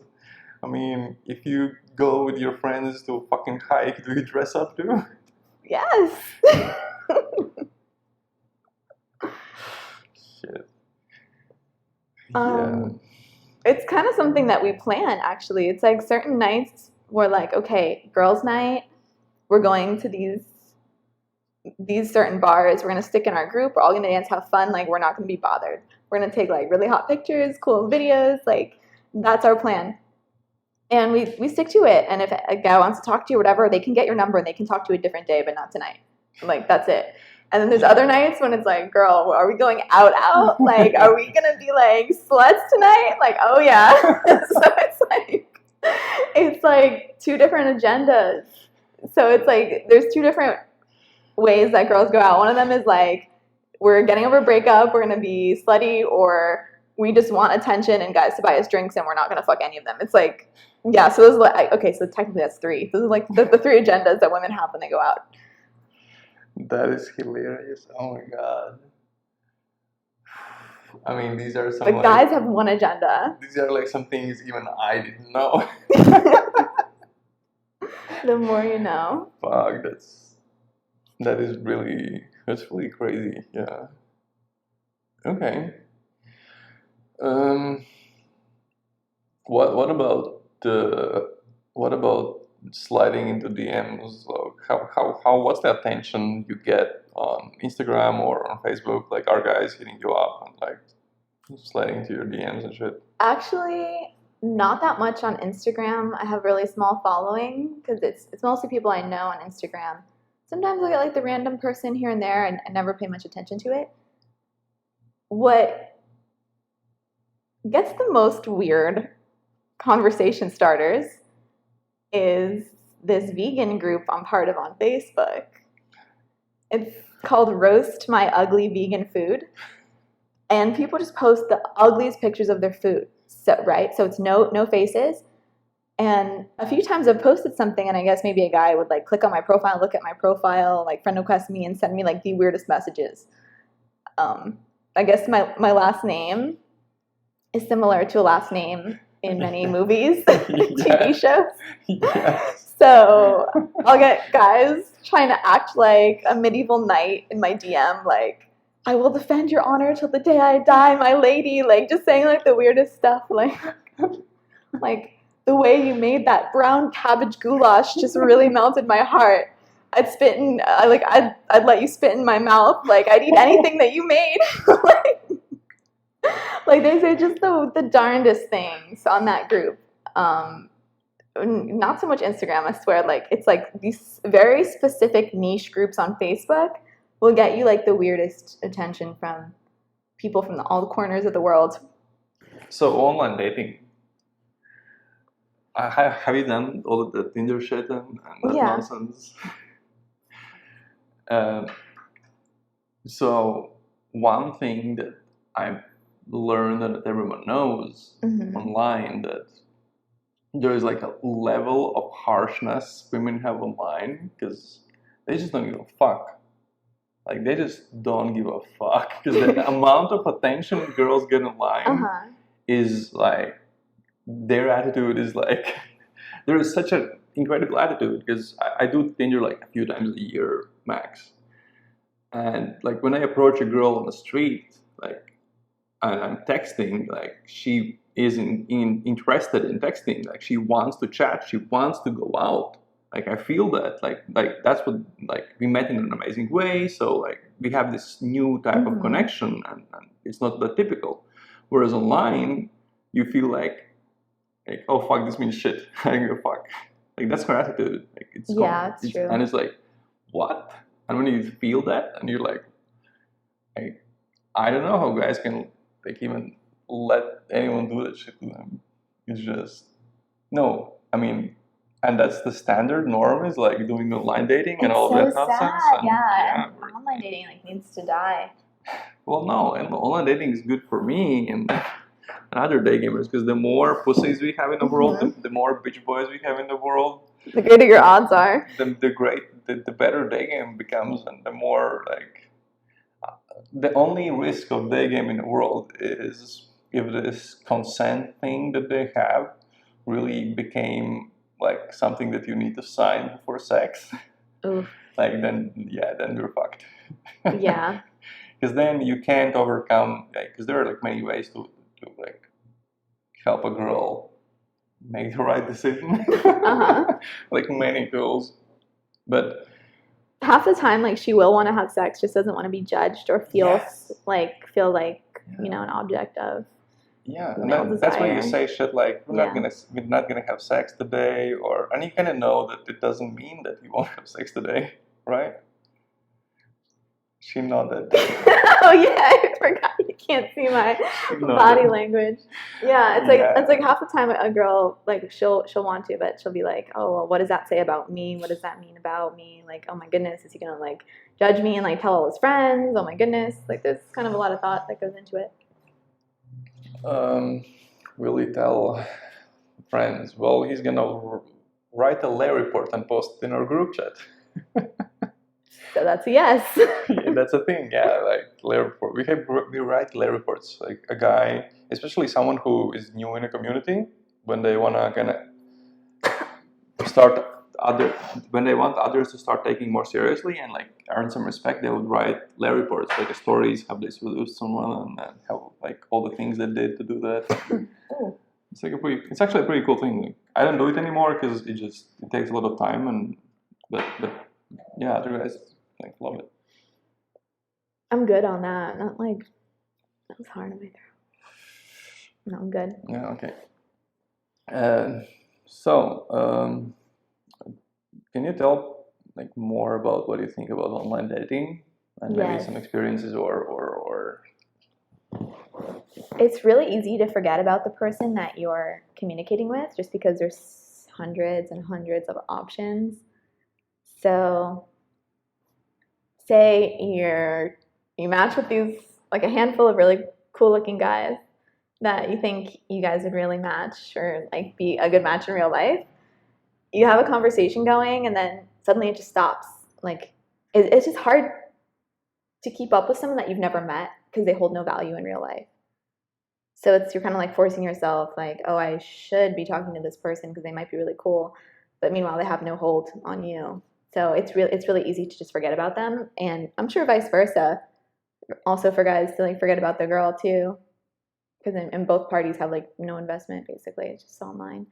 Speaker 1: I mean, if you go with your friends to fucking hike, do you dress up too?
Speaker 2: Yes.
Speaker 1: Shit.
Speaker 2: It's kind of something that we plan, actually. It's like certain nights we're like, okay, girls' night, we're going to these certain bars. We're going to stick in our group. We're all going to dance, have fun. Like, we're not going to be bothered. We're going to take like really hot pictures, cool videos. Like, that's our plan. And we stick to it. And if a guy wants to talk to you or whatever, they can get your number and they can talk to you a different day, but not tonight. Like, that's it. And then there's other nights when it's like, girl, are we going out? Like, are we going to be like sluts tonight? Like, oh yeah. So it's like two different agendas. So it's like there's two different ways that girls go out. One of them is like, we're getting over a breakup, we're going to be slutty, or we just want attention and guys to buy us drinks and we're not going to fuck any of them. It's like, yeah, so those are like, okay, so technically that's three. Those are like the three agendas that women have when they go out.
Speaker 1: That is hilarious. Oh my god. I mean, these are some.
Speaker 2: The guys have one agenda.
Speaker 1: These are like some things even I didn't know.
Speaker 2: The more you know.
Speaker 1: Fuck, that's really crazy. Yeah. Okay. What about sliding into DMs? Like how what's the attention you get on Instagram or on Facebook? Like, are guys hitting you up and like sliding into your DMs and shit?
Speaker 2: Actually, not that much on Instagram. I have really small following because it's mostly people I know on Instagram. Sometimes I get like the random person here and there, and I never pay much attention to it. What gets the most weird conversation starters is this vegan group I'm part of on Facebook. It's called Roast My Ugly Vegan Food. And people just post the ugliest pictures of their food. So it's no faces. And a few times I've posted something and I guess maybe a guy would like click on my profile, look at my profile, like friend request me and send me like the weirdest messages. I guess my last name is similar to a last name in many movies, TV shows.
Speaker 1: Yes.
Speaker 2: So I'll get guys trying to act like a medieval knight in my DM, like, I will defend your honor till the day I die, my lady, like just saying like the weirdest stuff, like the way you made that brown cabbage goulash just really melted my heart. I'd let you spit in my mouth, like I'd eat anything that you made. Like they say just the darndest things on that group. Not so much Instagram, I swear. Like it's like these very specific niche groups on Facebook will get you like the weirdest attention from people from all the corners of the world.
Speaker 1: So online dating. Have you done all of the Tinder shit and that nonsense? So one thing that I've learned that everyone knows online, that there is like a level of harshness women have online because they just don't give a fuck. Like they just don't give a fuck because the amount of attention girls get online is like their attitude is like there is such an incredible attitude because I do Tinder like a few times a year max, and like when I approach a girl on the street, like and I'm texting, like she is interested in texting, like she wants to chat, she wants to go out. Like I feel that, like that's what, like we met in an amazing way, so like we have this new type of connection, and it's not the typical. Whereas online, you feel like oh fuck, this means shit. I don't give a fuck. Like that's her attitude. Like it's
Speaker 2: it's true.
Speaker 1: and it's like what? And when you feel that, and you're like I don't know how guys can like even let anyone do that shit to them. It's just no. I mean, and that's the standard norm is like doing online dating and
Speaker 2: It's
Speaker 1: all
Speaker 2: so
Speaker 1: of that nonsense.
Speaker 2: sad.
Speaker 1: And,
Speaker 2: Yeah, and online dating like needs to die.
Speaker 1: Well, no, and online dating is good for me and other day gamers because the more pussies we have in the world, the more bitch boys we have in the world,
Speaker 2: the greater your odds are.
Speaker 1: The better day game becomes, and the more like the only risk of day game in the world is if this consent thing that they have really became like something that you need to sign before sex.
Speaker 2: Oof.
Speaker 1: Like then you're fucked.
Speaker 2: Yeah.
Speaker 1: Because then you can't overcome, because there are like many ways to like help a girl make the right decision. Like many tools, but
Speaker 2: half the time, like she will want to have sex, just doesn't want to be judged or feel like you know, an object of
Speaker 1: and that's why you say shit like we're not gonna have sex today, and you kind of know that it doesn't mean that you won't have sex today, right? She nodded.
Speaker 2: Oh yeah, I forgot. You can't see my body language. Yeah, it's like half the time a girl like she'll want to, but she'll be like, oh well, what does that say about me? What does that mean about me? Like, oh my goodness, is he gonna like judge me and like tell all his friends? Oh my goodness, like there's kind of a lot of thought that goes into it.
Speaker 1: Will he tell friends? Well, he's gonna write a lay report and post it in our group chat.
Speaker 2: So that's a yes.
Speaker 1: Yeah, that's a thing. Yeah, like lay report. We write lay reports. Like a guy, especially someone who is new in a community, when they wanna kind of start when they want others to start taking more seriously and like earn some respect, they would write lay reports, like stories, how they seduced someone and how like all the things they did to do that. It's like it's actually a pretty cool thing. Like, I don't do it anymore because it takes a lot of time, but yeah, other guys like love it.
Speaker 2: I'm good on that. Not like that was hard on my throat. No, I'm good.
Speaker 1: Yeah. Okay. So, can you tell like more about what you think about online dating and maybe some experiences or?
Speaker 2: It's really easy to forget about the person that you're communicating with just because there's hundreds and hundreds of options. So say you match with these like a handful of really cool looking guys that you think you guys would really match or like be a good match in real life. You have a conversation going and then suddenly it just stops. Like it's just hard to keep up with someone that you've never met because they hold no value in real life. So you're kind of like forcing yourself like, oh, I should be talking to this person because they might be really cool, but meanwhile they have no hold on you. So it's really easy to just forget about them, and I'm sure vice versa. Also for guys to like forget about the girl too, because and both parties have like no investment basically. It's just online.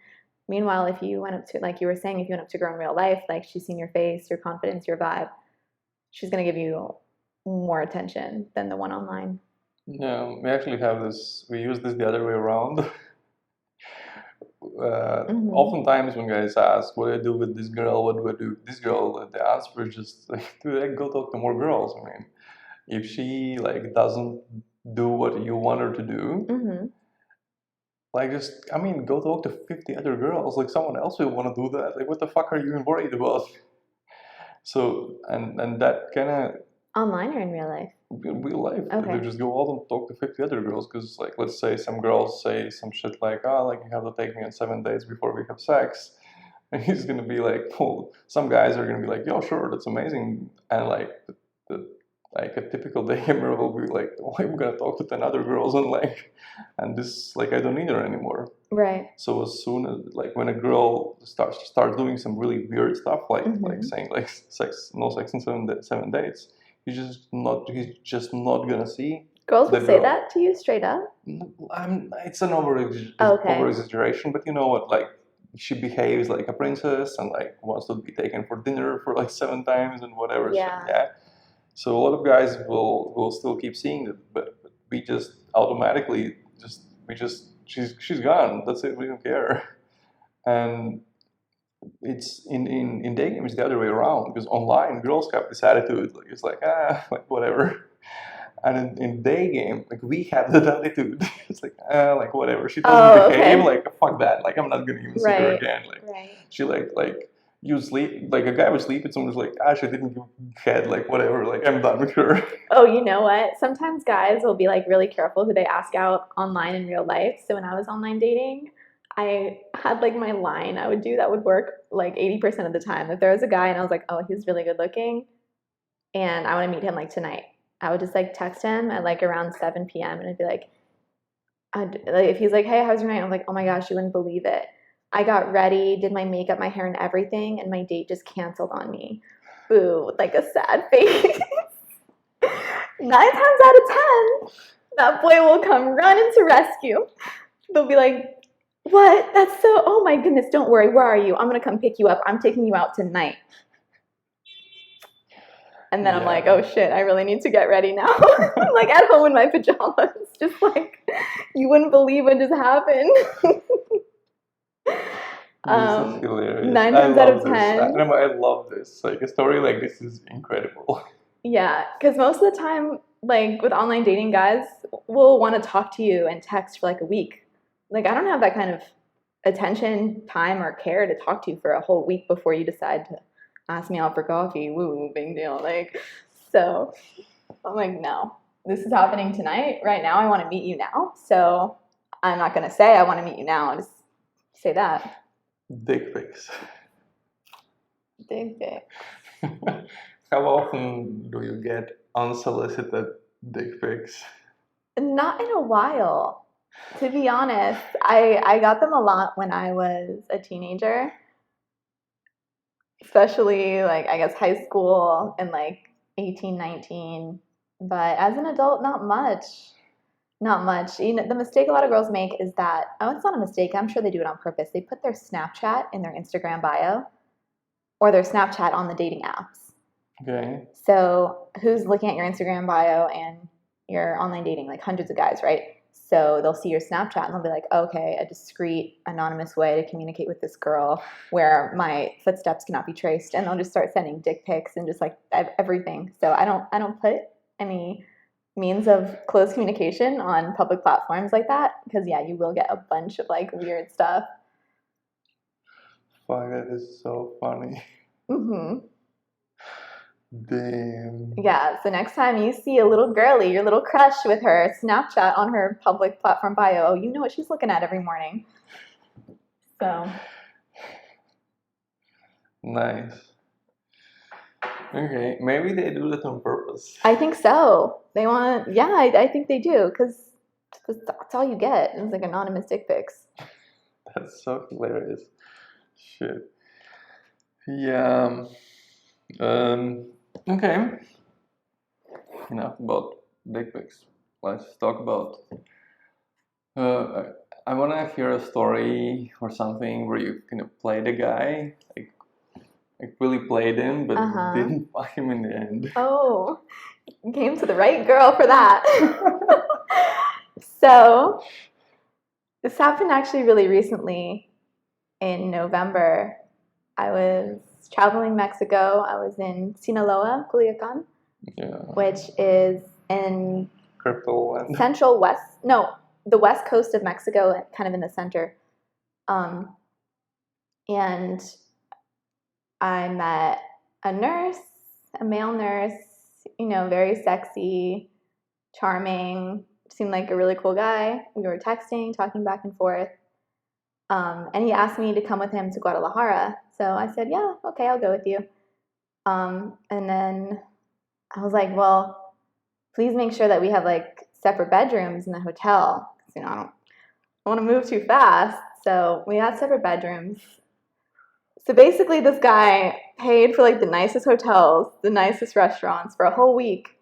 Speaker 2: Meanwhile, if you went up to, like you were saying, if you went up to a girl in real life, like she's seen your face, your confidence, your vibe, she's gonna give you more attention than the one online.
Speaker 1: Yeah, we actually have this. We use this the other way around. Oftentimes, when guys ask, "What do I do with this girl? What do I do with this girl?" the answer is just like, "Dude, go talk to more girls." I mean, if she like doesn't do what you want her to do, like go talk to 50 other girls. Like someone else will want to do that. Like, what the fuck are you even worried about? So, and that kind of
Speaker 2: online or in real life?
Speaker 1: In real life,
Speaker 2: okay.
Speaker 1: They just go out and talk to 50 other girls because, like, let's say some girls say some shit like, like you have to take me on 7 days before we have sex, and he's gonna be like, well, some guys are gonna be like, yo, sure, that's amazing, and like like a typical day gamer will be like, oh, I'm gonna talk to 10 other girls and like, and this like I don't need her anymore.
Speaker 2: Right.
Speaker 1: So as soon as like when a girl starts doing some really weird stuff like saying like no sex in 7 dates, he's just not gonna see
Speaker 2: Girls will
Speaker 1: that
Speaker 2: say
Speaker 1: girl.
Speaker 2: that to you straight up?
Speaker 1: It's an over exaggeration, but you know what? Like she behaves like a princess and like wants to be taken for dinner for like 7 times and whatever.
Speaker 2: Yeah.
Speaker 1: So, yeah. So a lot of guys will still keep seeing it, but we just automatically she's gone. That's it. We don't care. And it's in day games the other way around, because online girls have this attitude like it's like like whatever. And in day game, like we have that attitude. It's like whatever. She doesn't behave, like fuck that. Like I'm not gonna even see her again. Like she like you sleep, like a guy would sleep and someone's like, she didn't give head, like whatever, like I'm done with her.
Speaker 2: Oh, you know what? Sometimes guys will be like really careful who they ask out online in real life. So when I was online dating, I had like my line I would do that would work like 80% of the time. If there was a guy and I was like, oh, he's really good looking and I want to meet him like tonight, I would just like text him at like around 7 p.m. and I'd be like, if he's like, hey, how's your night? I'm like, oh my gosh, you wouldn't believe it. I got ready, did my makeup, my hair, and everything, and my date just canceled on me. Boo, with like a sad face. 9 times out of 10, that boy will come running to rescue. They'll be like, what? That's so, oh my goodness, don't worry, where are you? I'm gonna come pick you up. I'm taking you out tonight. And then I'm like, oh shit, I really need to get ready now. I'm like at home in my pajamas, just like, you wouldn't believe what just happened.
Speaker 1: This is hilarious.
Speaker 2: 9 times out of 10.
Speaker 1: I love this. Like a story like this is incredible.
Speaker 2: Yeah, because most of the time, like with online dating, guys will want to talk to you and text for like a week. Like I don't have that kind of attention, time, or care to talk to you for a whole week before you decide to ask me out for coffee. Woo, big deal. Like, so I'm like, no, this is happening tonight, right now. I want to meet you now. So I'm not gonna say I want to meet you now. I just say that.
Speaker 1: Dick pics.
Speaker 2: Dick pic.
Speaker 1: How often do you get unsolicited dick pics?
Speaker 2: Not in a while. To be honest, I got them a lot when I was a teenager, especially like I guess high school and like 18, 19. But as an adult, not much. Not much. You know, the mistake a lot of girls make is that, oh, it's not a mistake. I'm sure they do it on purpose. They put their Snapchat in their Instagram bio or their Snapchat on the dating apps.
Speaker 1: Okay.
Speaker 2: So who's looking at your Instagram bio and your online dating? Like hundreds of guys, right? So they'll see your Snapchat and they'll be like, okay, a discreet, anonymous way to communicate with this girl where my footsteps cannot be traced. And they'll just start sending dick pics and just like everything. So I don't put any means of close communication on public platforms like that, because yeah, you will get a bunch of like weird stuff.
Speaker 1: Fuck, that is so funny.
Speaker 2: Mm-hmm.
Speaker 1: Damn.
Speaker 2: Yeah, so next time you see a little girly, your little crush with her Snapchat on her public platform bio, oh, you know what she's looking at every morning. So nice.
Speaker 1: Okay, maybe they do that on purpose.
Speaker 2: I think so. They want, yeah, I think they do, because that's all you get. It's like anonymous dick pics.
Speaker 1: That's so hilarious. Shit. Yeah. Okay. Enough about dick pics. Let's talk about. I want to hear a story or something where you kind of played a guy, like really played him, but didn't fuck him in the end.
Speaker 2: Oh, came to the right girl for that. So, this happened actually really recently in November. I was traveling Mexico. I was in Sinaloa, Culiacan, which is in central west, no, the west coast of Mexico, kind of in the center. And I met a nurse, a male nurse, you know, very sexy, charming, seemed like a really cool guy. We were texting, talking back and forth. And he asked me to come with him to Guadalajara. So I said, yeah, okay, I'll go with you. And then I was like, well, please make sure that we have like separate bedrooms in the hotel. 'Cause, you know, I don't want to move too fast. So we had separate bedrooms. So basically, this guy paid for like the nicest hotels, the nicest restaurants for a whole week.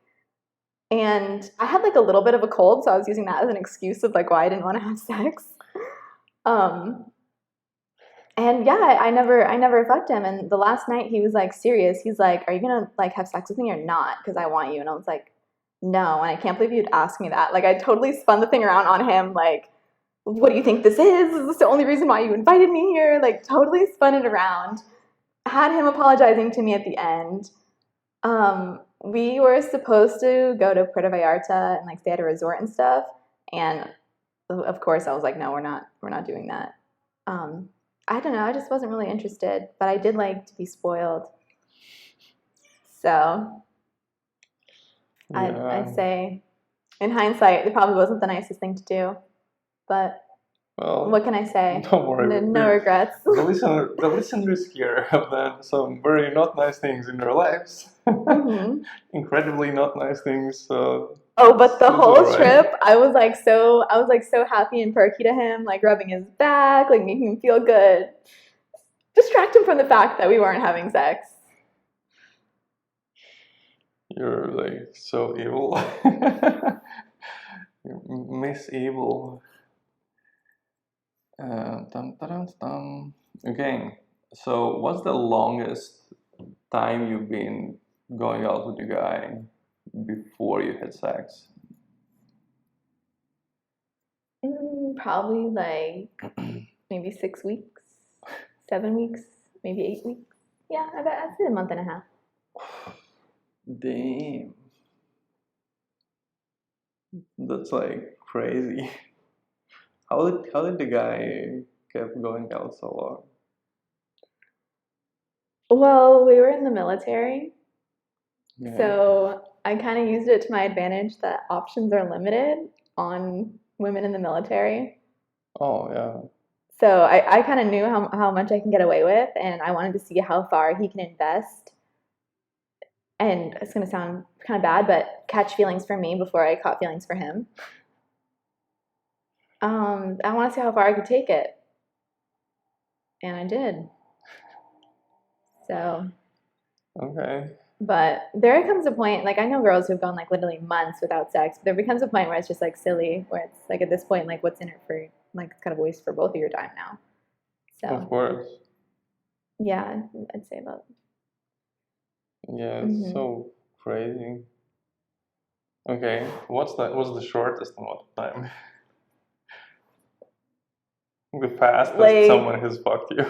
Speaker 2: And I had like a little bit of a cold, so I was using that as an excuse of like why I didn't want to have sex. Um, and yeah, I never fucked him. And the last night he was like serious. He's like, "Are you gonna like have sex with me or not? Because I want you." And I was like, "No." And I can't believe you'd ask me that. Like I totally spun the thing around on him. Like, what do you think this is? Is this the only reason why you invited me here? Like totally spun it around. Had him apologizing to me at the end. We were supposed to go to Puerto Vallarta and like stay at a resort and stuff. And of course I was like, no, we're not doing that. I don't know, I just wasn't really interested, but I did like to be spoiled. So I'd say in hindsight, it probably wasn't the nicest thing to do, but
Speaker 1: Well,
Speaker 2: what can I say?
Speaker 1: don't worry.
Speaker 2: No regrets.
Speaker 1: The listeners here have done some very not nice things in their lives.
Speaker 2: Mhm.
Speaker 1: Incredibly not nice things.
Speaker 2: Oh, but the
Speaker 1: It's
Speaker 2: whole
Speaker 1: alright.
Speaker 2: trip, I was like so happy and perky to him, like rubbing his back, like making him feel good. Distract him from the fact that we weren't having sex.
Speaker 1: You're like so evil. Miss Evil. Dum, dum, dum. Okay, so what's the longest time you've been going out with a guy before you had sex?
Speaker 2: Probably like maybe 6 weeks, 7 weeks, maybe 8 weeks. Yeah, I'd say a month and a half.
Speaker 1: Damn, that's like crazy. How did the guy kept going out so long?
Speaker 2: Well, we were in the military,
Speaker 1: Yeah.
Speaker 2: so I kind of used it to my advantage that options are limited on women in the military.
Speaker 1: Oh yeah.
Speaker 2: So I kind of knew how much I can get away with, and I wanted to see how far he can invest. And it's going to sound kind of bad, but catch feelings for me before I caught feelings for him. I want to see how far I could take it, and I did. So,
Speaker 1: Okay.
Speaker 2: but there comes a point, like I know girls who've gone like literally months without sex, but there becomes a point where it's just like silly, where it's like at this point, like what's in it for, like it's kind of a waste for both of your time now.
Speaker 1: Of
Speaker 2: So,
Speaker 1: course.
Speaker 2: yeah, I'd say about.
Speaker 1: Yeah, it's so crazy. Okay, what's the shortest amount of time? The fastest
Speaker 2: Like,
Speaker 1: someone has fucked you?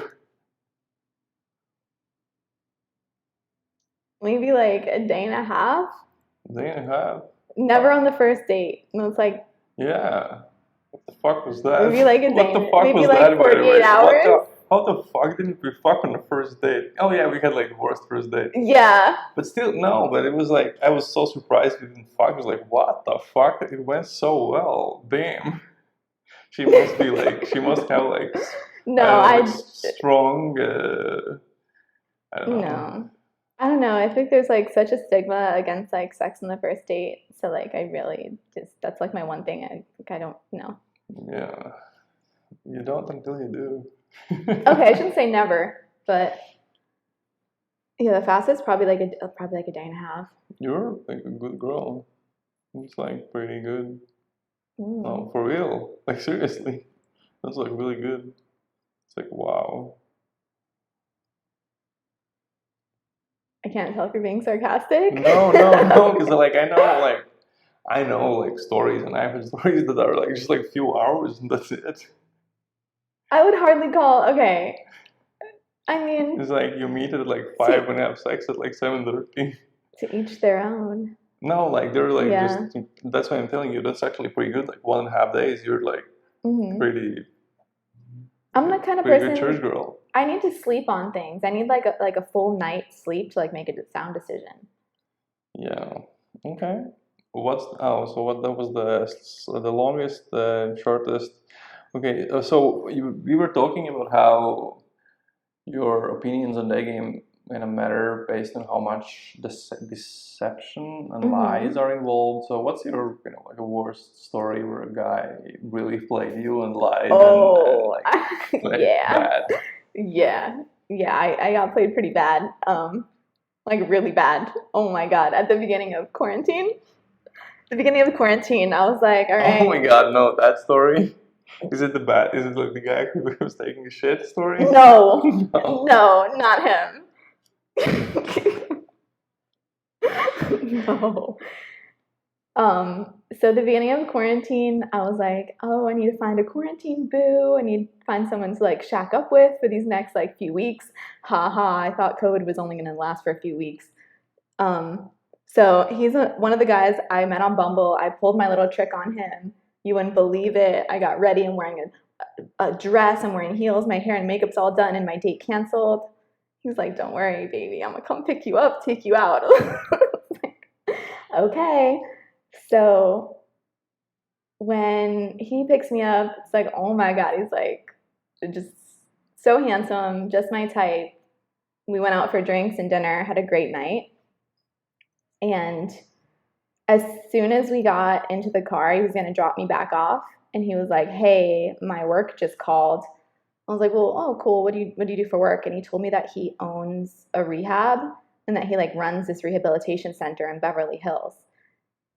Speaker 2: maybe like a day and a half.
Speaker 1: Day and a half?
Speaker 2: Never on the first date. And it's like
Speaker 1: Yeah. What the fuck was that?
Speaker 2: maybe like a
Speaker 1: What the
Speaker 2: day,
Speaker 1: fuck
Speaker 2: maybe
Speaker 1: was
Speaker 2: like
Speaker 1: that, by the
Speaker 2: 48
Speaker 1: way?
Speaker 2: hours.
Speaker 1: How the fuck didn't we fuck on the first date? Oh yeah, we had like the worst first date.
Speaker 2: Yeah.
Speaker 1: But still, no, but it was like, I was so surprised we didn't fuck. I was like, what the fuck? It went so well. Damn. She must be like, she must have like,
Speaker 2: No,
Speaker 1: I don't know, like strong, I don't know.
Speaker 2: No. I don't know. I think there's like such a stigma against like sex on the first date. So like I really just that's like my one thing. I think I don't know.
Speaker 1: Yeah. You don't until you do.
Speaker 2: Okay, I shouldn't say never, but yeah, the fastest probably like a day and a half.
Speaker 1: You're like a good girl. It's like pretty good.
Speaker 2: Mm.
Speaker 1: No, for real. Like seriously. That's like really good. It's like wow.
Speaker 2: I can't tell if you're being sarcastic.
Speaker 1: No, because like I know like stories, and I've had stories that are like just like a few hours and that's it.
Speaker 2: I would hardly call. Okay, I mean,
Speaker 1: It's like you meet at like 5 and have sex at like 7:30.
Speaker 2: to each their own.
Speaker 1: No, like they're like
Speaker 2: Yeah.
Speaker 1: just. That's why I'm telling you. That's actually pretty good. Like 1.5 days, you're like pretty.
Speaker 2: I'm the kind of
Speaker 1: Pretty
Speaker 2: person.
Speaker 1: good church girl.
Speaker 2: I need to sleep on things. I need like a full night's sleep to like make a sound decision.
Speaker 1: Yeah. Okay. So what that was the longest, shortest. Okay. So we were talking about how your opinions on Daygame in a matter based on how much deception and
Speaker 2: Mhm.
Speaker 1: lies are involved. So, what's your, like a worst story where a guy really played you and lied
Speaker 2: Oh,
Speaker 1: and played
Speaker 2: yeah.
Speaker 1: bad?
Speaker 2: Yeah. I got played pretty bad. Like really bad. Oh my God. At the beginning of quarantine, I was like, all right.
Speaker 1: Oh my God, no, that story. Is it like the guy who was taking a shit story?
Speaker 2: No,
Speaker 1: No.
Speaker 2: no, not him. No. So the beginning of quarantine, I was like, oh, I need to find a quarantine boo. I need to find someone to like shack up with for these next like few weeks. Ha ha, I thought COVID was only gonna last for a few weeks. So he's one of the guys I met on Bumble. I pulled my little trick on him. You wouldn't believe it. I got ready. I'm wearing a dress. I'm wearing heels. My hair and makeup's all done, and my date canceled. He's like, "Don't worry, baby. I'm gonna come pick you up, take you out." Okay. So when he picks me up, it's like, oh my God, he's like just so handsome, just my type. We went out for drinks and dinner, had a great night. And as soon as we got into the car, he was going to drop me back off. And he was like, hey, my work just called. I was like, well, oh, cool. What do you do for work? And he told me that he owns a rehab and that he like runs this rehabilitation center in Beverly Hills.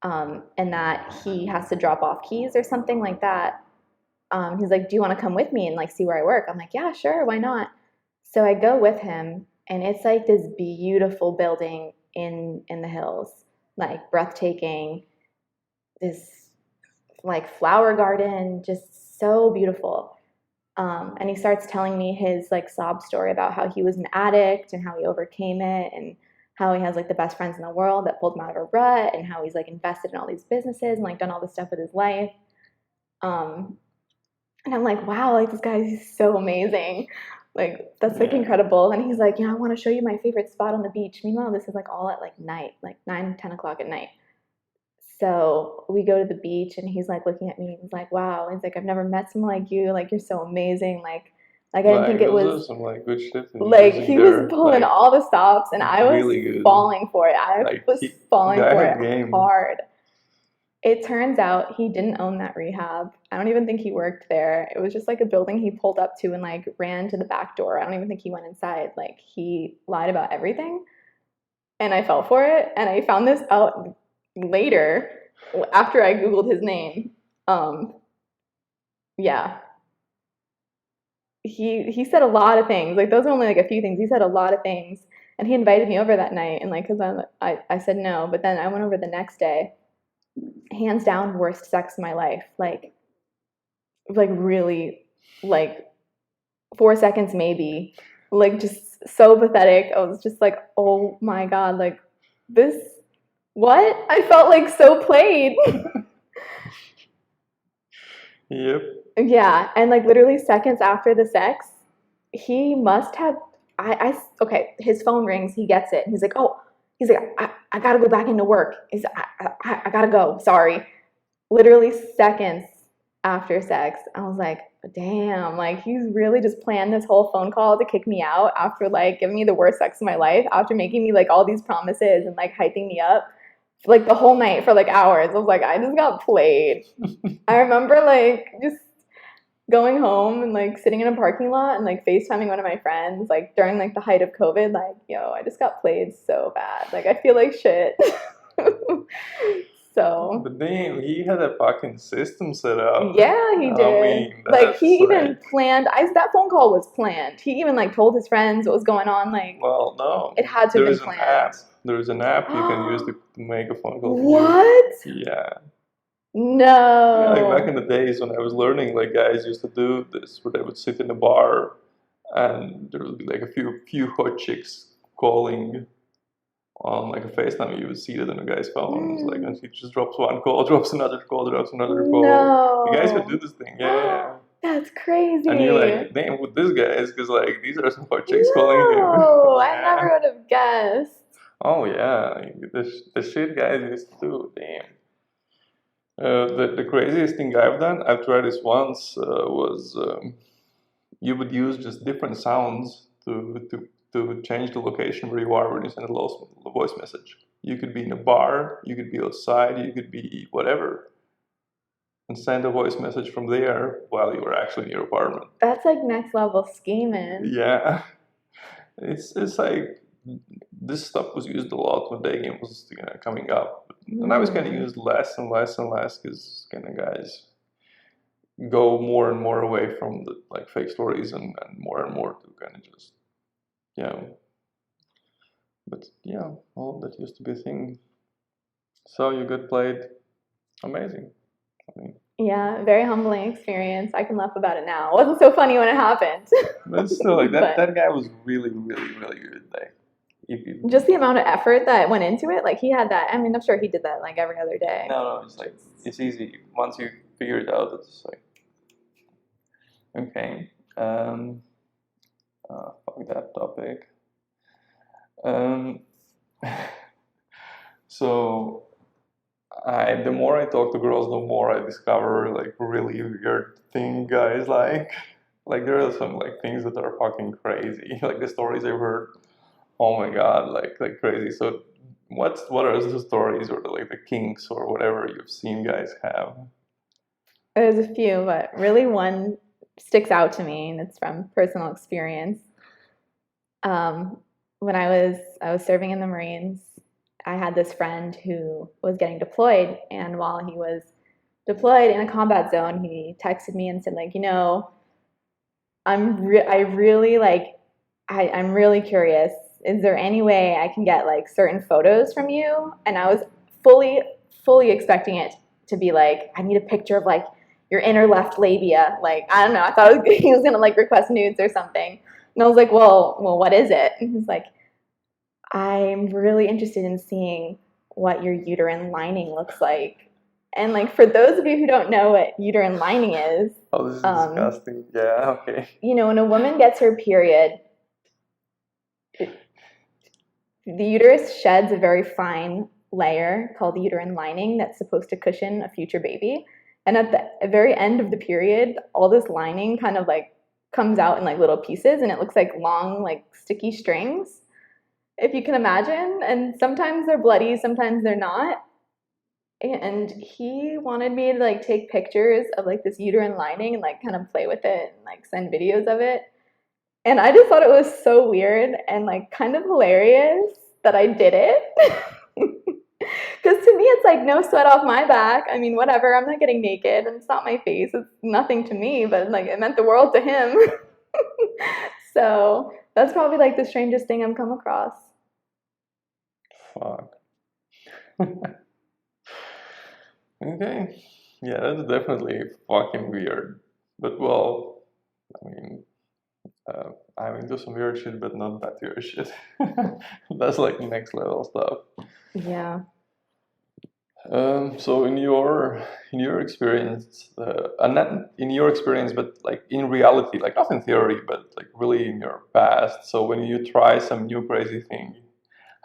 Speaker 2: And that he has to drop off keys or something like that. He's like, do you want to come with me and like see where I work? I'm like, yeah, sure. Why not? So I go with him, and it's like this beautiful building in the hills, like breathtaking, this like flower garden, just so beautiful. And he starts telling me his like sob story about how he was an addict and how he overcame it, and how he has like the best friends in the world that pulled him out of a rut, and how he's like invested in all these businesses and like done all this stuff with his life. And I'm like, wow, like this guy is so amazing. Like that's like incredible. And he's like, yeah, I want to show you my favorite spot on the beach. Meanwhile, this is like all at like night, like 9, 10 o'clock at night. So we go to the beach, and he's like looking at me. He's like, wow. He's like, I've never met someone like you. Like you're so amazing. Like I didn't think it was
Speaker 1: some like good shit.
Speaker 2: like he was pulling
Speaker 1: like,
Speaker 2: all the stops, and I was
Speaker 1: really good.
Speaker 2: falling for it. I
Speaker 1: Like,
Speaker 2: was falling
Speaker 1: guy
Speaker 2: for
Speaker 1: had
Speaker 2: it
Speaker 1: game.
Speaker 2: hard. It turns out he didn't own that rehab. I don't even think he worked there. It was just like a building he pulled up to and like ran to the back door. I don't even think he went inside. Like he lied about everything. And I fell for it. And I found this out later after I Googled his name. Yeah. He said a lot of things. Like those are only like a few things. He said a lot of things. And he invited me over that night, and like cuz I said no, but then I went over the next day. Hands down worst sex of my life. Like really like 4 seconds maybe. Like just so pathetic. I was just like, oh my God, like this what? I felt like so played.
Speaker 1: Yep.
Speaker 2: Yeah, and like literally seconds after the sex, he must have okay, his phone rings, he gets it, and he's like, oh, he's like, I gotta go back into work. I gotta go, sorry. Literally seconds after sex, I was like, damn, like he's really just planned this whole phone call to kick me out after like giving me the worst sex of my life, after making me like all these promises and like hyping me up like the whole night for like hours. I was like, I just got played. I remember like just going home and like sitting in a parking lot and like FaceTiming one of my friends like during like the height of COVID, like, yo, I just got played so bad. Like I feel like shit. So
Speaker 1: But then he had a fucking system set up.
Speaker 2: yeah, he did.
Speaker 1: I mean,
Speaker 2: like he even
Speaker 1: like,
Speaker 2: planned. That phone call was planned. He even like told his friends what was going on. Like,
Speaker 1: well, no,
Speaker 2: it had to have been
Speaker 1: an app.
Speaker 2: planned.
Speaker 1: There is an app you can use to make a phone call.
Speaker 2: What?
Speaker 1: Yeah.
Speaker 2: No.
Speaker 1: Yeah, like back in the days when I was learning, like guys used to do this, where they would sit in a bar, and there would be like a few hot chicks calling on like a FaceTime. You would see it on a guy's phone, like, and he just drops one call, drops another call, drops another call.
Speaker 2: No.
Speaker 1: The guys would do this thing, yeah.
Speaker 2: That's crazy.
Speaker 1: And you're like, damn, with this guy is because like these are some hot chicks calling him.
Speaker 2: No, I
Speaker 1: Yeah.
Speaker 2: never would have guessed.
Speaker 1: Oh yeah, like, the shit guys used to do, damn. The craziest thing I've done, I've tried this once, was you would use just different sounds to to change the location where you are when you send a voice message. You could be in a bar, you could be outside, you could be whatever, and send a voice message from there while you were actually in your apartment.
Speaker 2: That's like next level scheming.
Speaker 1: Yeah, it's like this stuff was used a lot when Daygame was coming up, and I was kind of used less and less and less because kind of guys go more and more away from the like fake stories and more to kind of just but yeah, well, that used to be a thing. So you got played. Amazing. I mean,
Speaker 2: Yeah, very humbling experience. I can laugh about it now. It wasn't so funny when it happened.
Speaker 1: but still, like
Speaker 2: But-
Speaker 1: that guy was really good. Like, if you,
Speaker 2: Just the amount of effort that went into it, like he had that. I mean, I'm sure he did that like every other day.
Speaker 1: no, it's like it's easy once you figure it out. It's like okay. Fuck that topic. So the more I talk to girls, the more I discover like really weird thing guys like. Like there are some like things that are fucking crazy. Like the stories I've heard, oh my god, like crazy. So what are the stories or like the kinks or whatever you've seen guys have?
Speaker 2: There's a few, but really one sticks out to me, and it's from personal experience. When I was serving in the Marines, I had this friend who was getting deployed, and while he was deployed in a combat zone, he texted me and said, like, you know, I'm really curious. Is there any way I can get like certain photos from you? And I was fully expecting it to be like, I need a picture of like your inner left labia. Like, I don't know. I thought he was gonna like request nudes or something. And I was like, well, what is it? And he's like, I'm really interested in seeing what your uterine lining looks like. And like for those of you who don't know what uterine lining is,
Speaker 1: Oh, this is disgusting. Yeah, okay.
Speaker 2: you know, when a woman gets her period, the uterus sheds a very fine layer called the uterine lining that's supposed to cushion a future baby. And at the very end of the period, all this lining kind of like comes out in like little pieces, and it looks like long, like sticky strings, if you can imagine. And sometimes they're bloody, sometimes they're not. And he wanted me to like take pictures of like this uterine lining and like kind of play with it and like send videos of it. And I just thought it was so weird and like kind of hilarious that I did it. Because to me, it's like no sweat off my back. I mean, whatever. I'm not getting naked, and it's not my face. It's nothing to me, but like it meant the world to him. So that's probably like the strangest thing I've come across.
Speaker 1: Fuck. Okay. Yeah, that's definitely fucking weird. But well, I mean, I'm into some weird shit, but not that weird shit. That's like next level stuff.
Speaker 2: Yeah.
Speaker 1: So in your experience, and not in your experience, but like in reality, like not in theory, but like really in your past. So when you try some new crazy thing,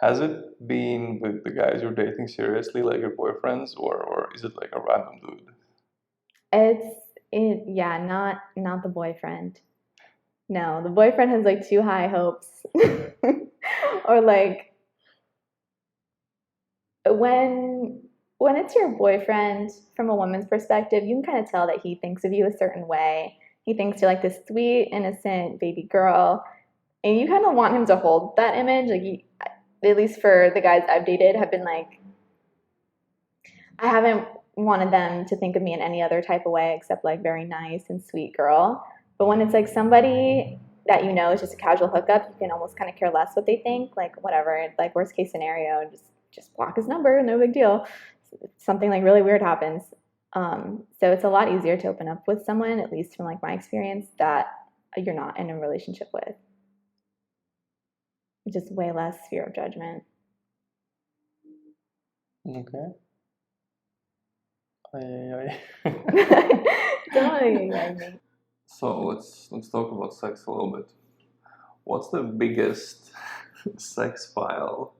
Speaker 1: has it been with the guys you're dating seriously, like your boyfriends, or is it like a random dude?
Speaker 2: Yeah, not the boyfriend. No, the boyfriend has like too high hopes. Or like when it's your boyfriend, from a woman's perspective, you can kind of tell that he thinks of you a certain way. He thinks you're like this sweet, innocent baby girl, and you kind of want him to hold that image. Like, at least for the guys I've dated, have been like, I haven't wanted them to think of me in any other type of way except like very nice and sweet girl. But when it's like somebody that you know is just a casual hookup, you can almost kind of care less what they think. Like whatever, like worst case scenario, just block his number, no big deal. Something like really weird happens. So it's a lot easier to open up with someone, at least from like my experience, that you're not in a relationship with. Just way less fear of judgment.
Speaker 1: Okay.
Speaker 2: Don't.
Speaker 1: So let's talk about sex a little bit. What's the biggest sex file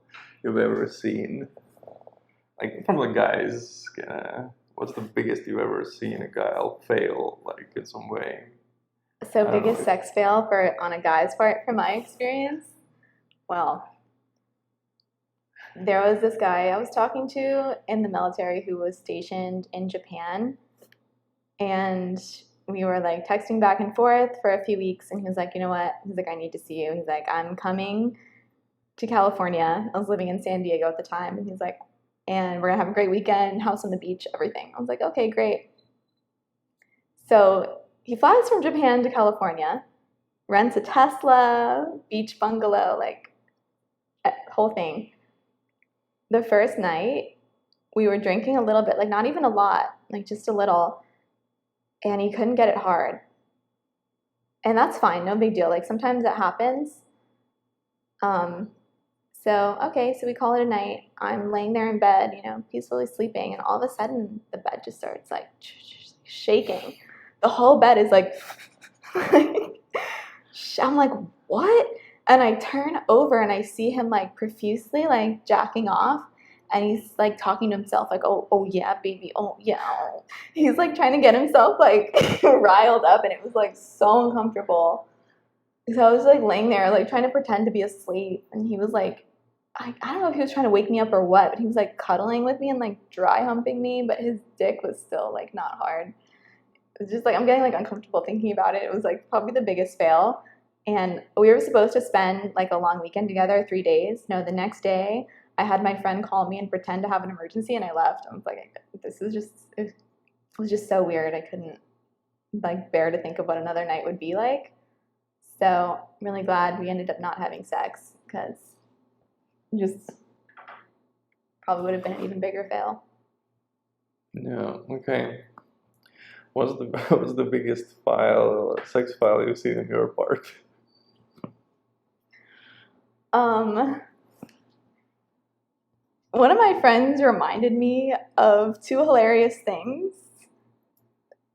Speaker 1: you've ever seen? Like from the guys, what's the biggest you've ever seen a guy fail like in some way?
Speaker 2: So biggest sex fail on a guy's part, from my experience. Well, there was this guy I was talking to in the military who was stationed in Japan, and we were like texting back and forth for a few weeks, and he was like, you know what? He's like, I need to see you. He's like, I'm coming to California. I was living in San Diego at the time, and he's like, and we're gonna have a great weekend, house on the beach, everything. I was like, okay, great. So he flies from Japan to California, rents a Tesla, beach bungalow, like whole thing. The first night, we were drinking a little bit, like not even a lot, like just a little, and he couldn't get it hard. And that's fine, no big deal. Like sometimes that happens. So okay, so we call it a night. I'm laying there in bed, you know, peacefully sleeping, and all of a sudden the bed just starts like shaking. The whole bed is like, I'm like, what? And I turn over and I see him like profusely like jacking off, and he's like talking to himself like, oh yeah, baby, oh yeah. He's like trying to get himself like riled up, and it was like so uncomfortable. So I was like laying there like trying to pretend to be asleep, and he was like, I don't know if he was trying to wake me up or what, but he was like cuddling with me and like dry humping me, but his dick was still like not hard. It was just like I'm getting like uncomfortable thinking about it. It was like probably the biggest fail. And we were supposed to spend like a long weekend together, 3 days. No, the next day I had my friend call me and pretend to have an emergency, and I left. I was like, this is just, it was just so weird. I couldn't like bear to think of what another night would be like. So I'm really glad we ended up not having sex, because just probably would have been an even bigger fail.
Speaker 1: Yeah. Okay. What's the what's the biggest sex file you've seen in your part?
Speaker 2: One of my friends reminded me of two hilarious things,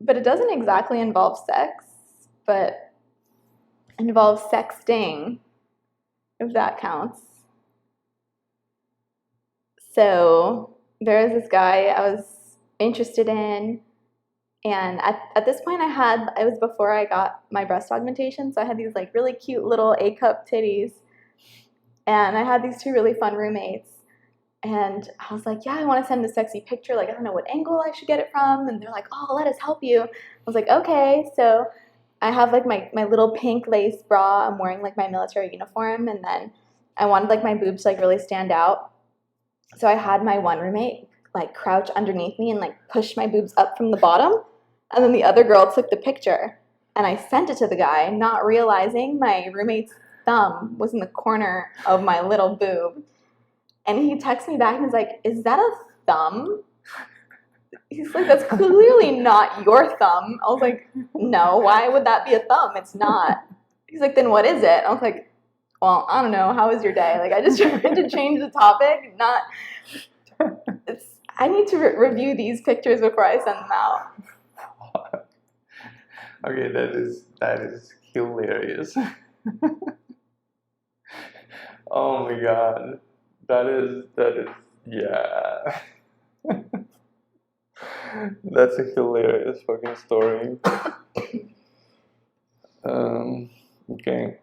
Speaker 2: but it doesn't exactly involve sex, but involves sexting, if that counts. So there was this guy I was interested in, and at this point it was before I got my breast augmentation, so I had these like really cute little A-cup titties, and I had these two really fun roommates. And I was like, yeah, I want to send a sexy picture. Like, I don't know what angle I should get it from. And they're like, oh, let us help you. I was like, okay. So I have like my little pink lace bra. I'm wearing like my military uniform. And then I wanted like my boobs to like really stand out. So I had my one roommate like crouch underneath me and like push my boobs up from the bottom. And then the other girl took the picture. And I sent it to the guy, not realizing my roommate's thumb was in the corner of my little boob. And he texts me back and he's like, is that a thumb? He's like, that's clearly not your thumb. I was like, no, why would that be a thumb? It's not. He's like, then what is it? I was like, well, I don't know. How was your day? Like, I just tried to change the topic. I need to review these pictures before I send them out.
Speaker 1: Okay, that is hilarious. Oh my god. That is yeah. That's a hilarious fucking story. Okay.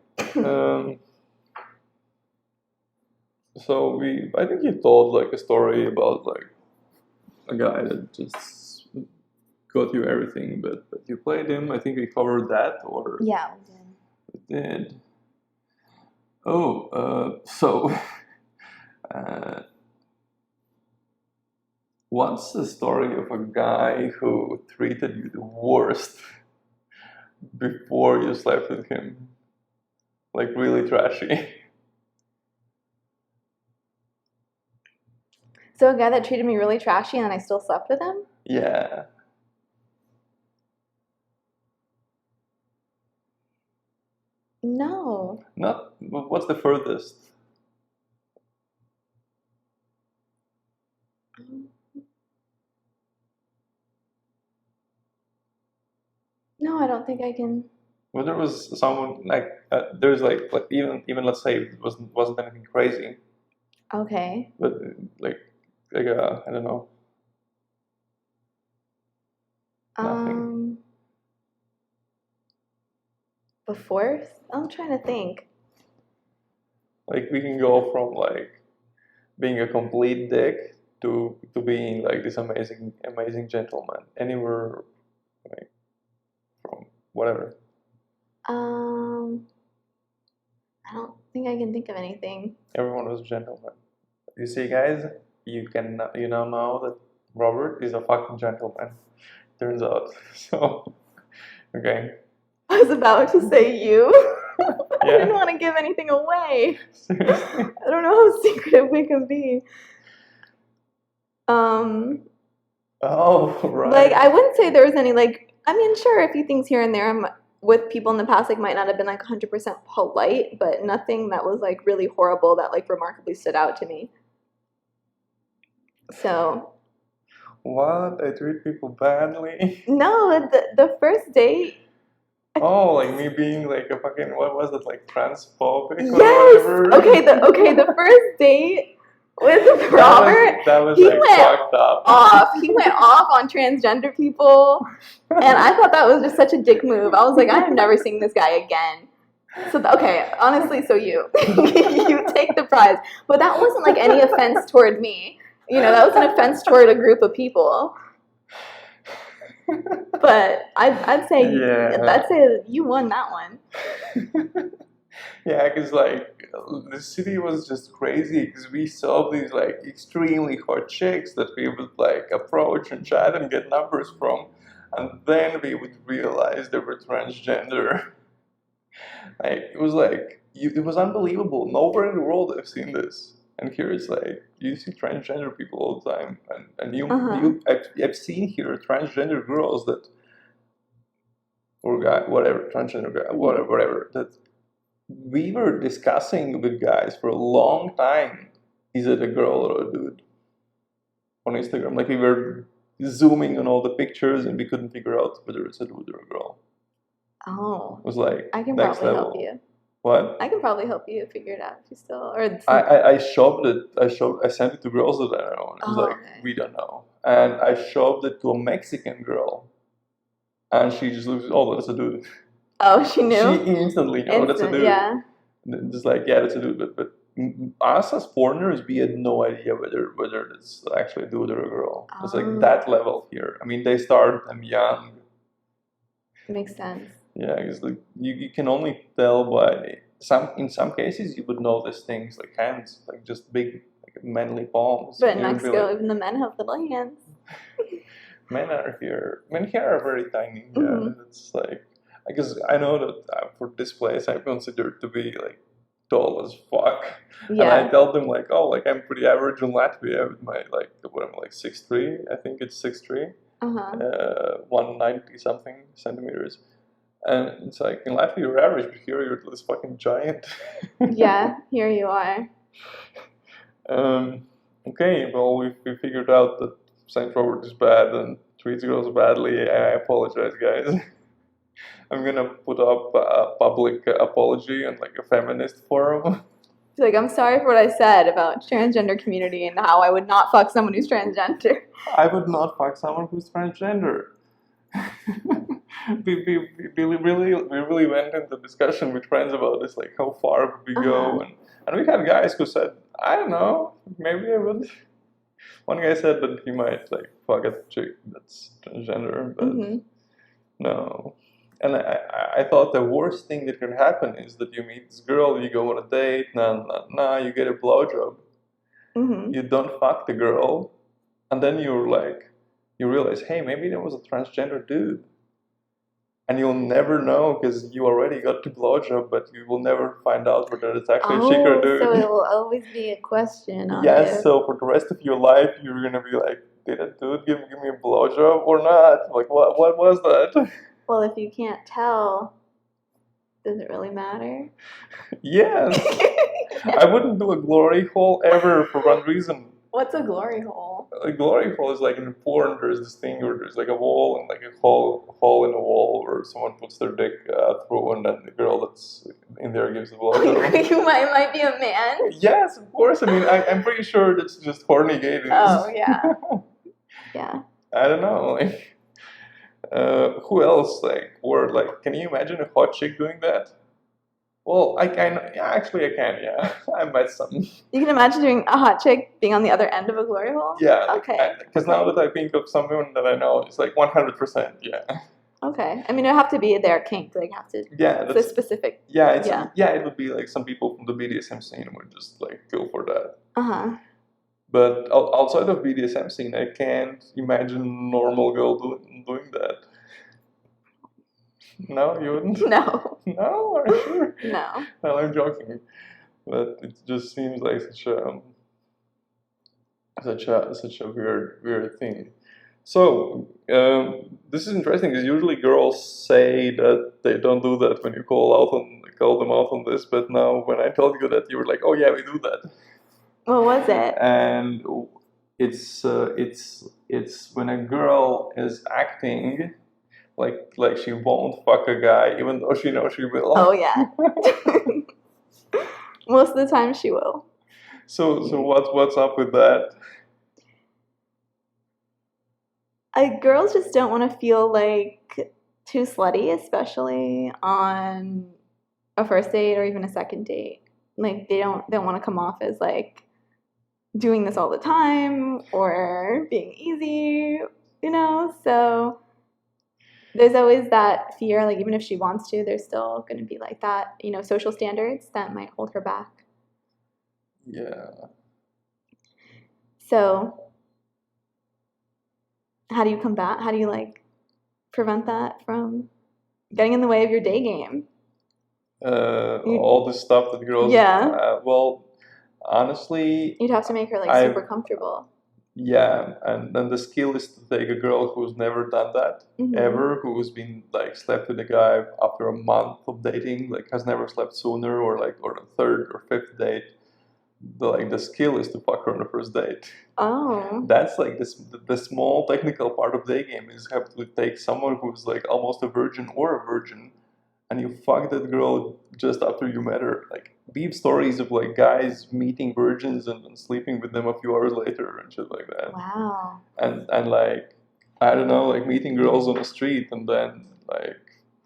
Speaker 1: So I think you told like a story about like a guy that just got you everything, but you played him. I think we covered that, or
Speaker 2: Yeah,
Speaker 1: we did. Oh, so what's the story of a guy who treated you the worst before you slept with him? Like really trashy.
Speaker 2: So a guy that treated me really trashy and then I still slept with him?
Speaker 1: Yeah.
Speaker 2: No.
Speaker 1: Not. What's the furthest?
Speaker 2: No, I don't think I can.
Speaker 1: Well, there was someone like there's like even let's say it wasn't anything crazy,
Speaker 2: Okay.
Speaker 1: but like I don't know, nothing.
Speaker 2: Before? I'm trying to think.
Speaker 1: Like we can go from like being a complete dick to being like this amazing gentleman. Anywhere like from whatever.
Speaker 2: I don't think I can think of anything.
Speaker 1: Everyone was a gentleman. You see, guys, you now know that Robert is a fucking gentleman. Turns out. So okay.
Speaker 2: I was about to say you. I
Speaker 1: Yeah.
Speaker 2: didn't want to give anything away.
Speaker 1: Seriously.
Speaker 2: I don't know how secretive we can be.
Speaker 1: Oh, right.
Speaker 2: Like I wouldn't say there was any like. I mean, sure, a few things here and there with people in the past like might not have been like 100% polite, but nothing that was like really horrible that like remarkably stood out to me. So.
Speaker 1: What? I treat people badly?
Speaker 2: No, the first date.
Speaker 1: Oh, like me being like a fucking, what was it, like transphobic or
Speaker 2: Yes.
Speaker 1: whatever?
Speaker 2: Okay. The first date with Robert.
Speaker 1: That was
Speaker 2: he
Speaker 1: like
Speaker 2: went
Speaker 1: fucked up.
Speaker 2: off. He went off on transgender people, and I thought that was just such a dick move. I was like, I am never seeing this guy again. So okay, honestly, so you you take the prize, but that wasn't like any offense toward me. You know, that was an offense toward a group of people. But I'd say you won that one.
Speaker 1: Yeah, because like the city was just crazy because we saw these like extremely hot chicks that we would like approach and chat and get numbers from, and then we would realize they were transgender. Like it was it was unbelievable. Nowhere in the world I've seen this. And here it's like you see transgender people all the time, and I've seen here transgender girls that or guy whatever transgender guy whatever that we were discussing with guys for a long time. Is it a girl or a dude on Instagram? Like we were zooming on all the pictures and we couldn't figure out whether it's a dude or a girl.
Speaker 2: Oh,
Speaker 1: It was like
Speaker 2: I can
Speaker 1: next
Speaker 2: probably
Speaker 1: level.
Speaker 2: help you.
Speaker 1: What?
Speaker 2: I can probably help you figure it out if you still or.
Speaker 1: I shoved it. I sent it to girls that I know. And it was like
Speaker 2: okay.
Speaker 1: we don't know. And I shoved it to a Mexican girl, and she just looks. Oh, that's a dude.
Speaker 2: Oh, she knew.
Speaker 1: She instantly knew. Oh, that's a dude.
Speaker 2: Yeah.
Speaker 1: Just like yeah, that's a dude. But us as foreigners, we had no idea whether it's actually a dude or a girl. It's like that level here. I mean, they start them young.
Speaker 2: Makes sense.
Speaker 1: Yeah, because like you can only tell by in some cases you would notice things like hands, like just big like manly palms.
Speaker 2: But in Mexico, even the men have little hands.
Speaker 1: Men here are very tiny. Yeah, it's like because I know that for this place I'm considered to be like tall as fuck. Yeah. And I tell them like, oh, like I'm pretty average in Latvia with my like what am I like 6'3"? I think it's 6'3". 190 something centimeters. And it's like in Latvia you're average, but here you're this fucking giant.
Speaker 2: Yeah, here you are.
Speaker 1: Okay, well we figured out that Saint Robert is bad and treats girls badly. I apologize, guys. I'm gonna put up a public apology on like a feminist forum. Like,
Speaker 2: I'm sorry for what I said about transgender community and how I would not fuck someone who's transgender.
Speaker 1: I would not fuck someone who's transgender. we really went into discussion with friends about this, like how far would we go, and we had guys who said, I don't know, maybe I would. One guy said that he might like fuck a chick that's transgender, but no. And I thought the worst thing that can happen is that you meet this girl, you go on a date, you get a blowjob. You don't fuck the girl, and then you realize, hey, maybe there was a transgender dude. And you'll never know because you already got the blowjob, but you will never find out whether it's actually a chick or a dude.
Speaker 2: So it will always be a question.
Speaker 1: Yes, so for the rest of your life, you're going to be like, did a dude give me a blowjob or not? Like, what was that?
Speaker 2: Well, if you can't tell, does it really matter?
Speaker 1: Yes. I wouldn't do a glory hole ever for one reason.
Speaker 2: What's a glory hole?
Speaker 1: A glory hole is like in porn, there's this thing where there's like a wall and like a hole in a wall where someone puts their dick through and then the girl that's in there gives the blowjob.
Speaker 2: You might be a man?
Speaker 1: Yes, of course. I mean, I'm pretty sure that's just horny gays.
Speaker 2: Oh, yeah. Yeah.
Speaker 1: I don't know, like... who else, like, or like, can you imagine a hot chick doing that? Well, I can. Yeah, actually, I can. Yeah, I met some.
Speaker 2: You can imagine doing a hot chick being on the other end of a glory hole?
Speaker 1: Yeah.
Speaker 2: Okay.
Speaker 1: Because now that I think of someone that I know, it's like 100%. Yeah.
Speaker 2: Okay. I mean, it would have to be their kink. Like, have to.
Speaker 1: Yeah.
Speaker 2: It's a specific.
Speaker 1: Yeah. It's
Speaker 2: Yeah.
Speaker 1: yeah. It would be like some people from the BDSM scene would just like go for that.
Speaker 2: Uh huh.
Speaker 1: But outside of BDSM scene, I can't imagine a normal girl doing that. No, you wouldn't.
Speaker 2: No.
Speaker 1: No, are you sure?
Speaker 2: No.
Speaker 1: No, I'm joking. But it just seems like such a weird thing. So this is interesting because usually girls say that they don't do that when you call them out on this. But now when I told you that, you were like, "Oh yeah, we do that."
Speaker 2: What was it?
Speaker 1: And it's when a girl is acting like she won't fuck a guy even though she knows she will.
Speaker 2: Oh yeah. Most of the time she will.
Speaker 1: So what's up with that?
Speaker 2: Girls just don't want to feel like too slutty, especially on a first date or even a second date. Like they don't want to come off as like doing this all the time or being easy, you know? So there's always that fear, like even if she wants to, there's still going to be like that, you know, social standards that might hold her back.
Speaker 1: Yeah.
Speaker 2: So how do you combat? How do you like prevent that from getting in the way of your day game?
Speaker 1: All the stuff that girls.
Speaker 2: Yeah.
Speaker 1: Well, honestly,
Speaker 2: You'd have to make her like
Speaker 1: I've-
Speaker 2: super comfortable.
Speaker 1: yeah, and then the skill is to take a girl who's never done that
Speaker 2: Mhm.
Speaker 1: ever, who's been like slept with a guy after a month of dating, like has never slept sooner, or the third or fifth date. The skill is to fuck her on the first date.
Speaker 2: Oh.
Speaker 1: That's like the small technical part of day game is have to take someone who's like almost a virgin or a virgin, and you fuck that girl just after you met her. Like deep stories of like guys meeting virgins and then sleeping with them a few hours later and shit like that.
Speaker 2: Wow.
Speaker 1: And like I don't know, like meeting girls on the street and then like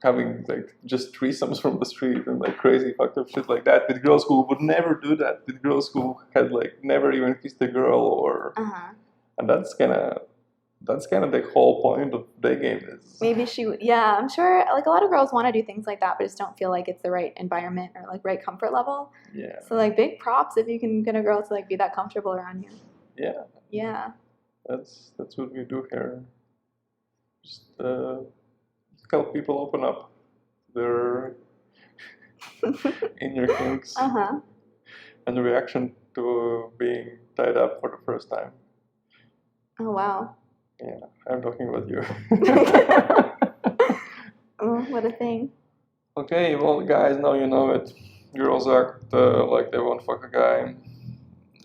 Speaker 1: having like just threesomes from the street and like crazy fucked up shit like that with girls who would never do that, with girls who had like never even kissed a girl or
Speaker 2: Uh-huh.
Speaker 1: and that's kind of the whole point of Daygame is
Speaker 2: Maybe yeah, I'm sure like a lot of girls want to do things like that, but just don't feel like it's the right environment or like right comfort level.
Speaker 1: yeah.
Speaker 2: So like big props if you can get a girl to like be that comfortable around you.
Speaker 1: Yeah.
Speaker 2: Yeah.
Speaker 1: That's what we do here. Just help people open up their inner kinks
Speaker 2: Uh-huh.
Speaker 1: and the reaction to being tied up for the first time.
Speaker 2: Oh wow.
Speaker 1: Yeah, I'm talking about you.
Speaker 2: Oh, what a thing.
Speaker 1: Okay, well, guys, now you know it. Girls act like they won't fuck a guy,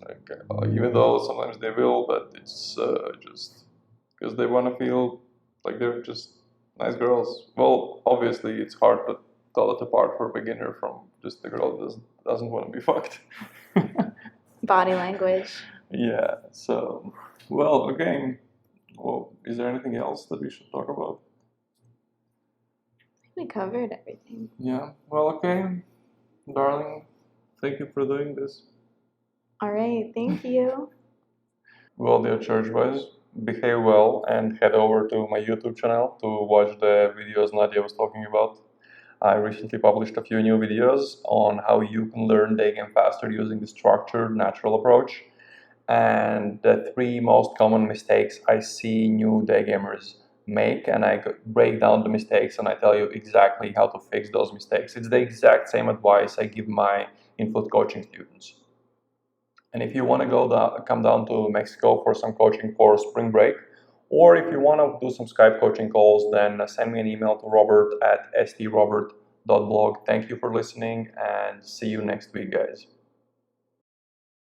Speaker 1: like, even though sometimes they will, but it's just because they want to feel like they're just nice girls. Well, obviously, it's hard to tell it apart for a beginner from just the girl that doesn't want to be fucked.
Speaker 2: Body language.
Speaker 1: Yeah, so, well, okay. Well, is there anything else that we should talk about?
Speaker 2: We covered everything.
Speaker 1: Yeah, well, okay. Darling, thank you for doing this.
Speaker 2: All right, thank you.
Speaker 1: Well, dear church boys, behave well and head over to my YouTube channel to watch the videos Nadia was talking about. I recently published a few new videos on how you can learn Daygame faster using the structured, natural approach. And the three most common mistakes I see new Daygamers make, and I break down the mistakes and I tell you exactly how to fix those mistakes. It's the exact same advice I give my influence coaching students. And if you want to come down to Mexico for some coaching for spring break, or if you want to do some Skype coaching calls, then send me an email to robert@strobert.blog. Thank you for listening and see you next week, guys.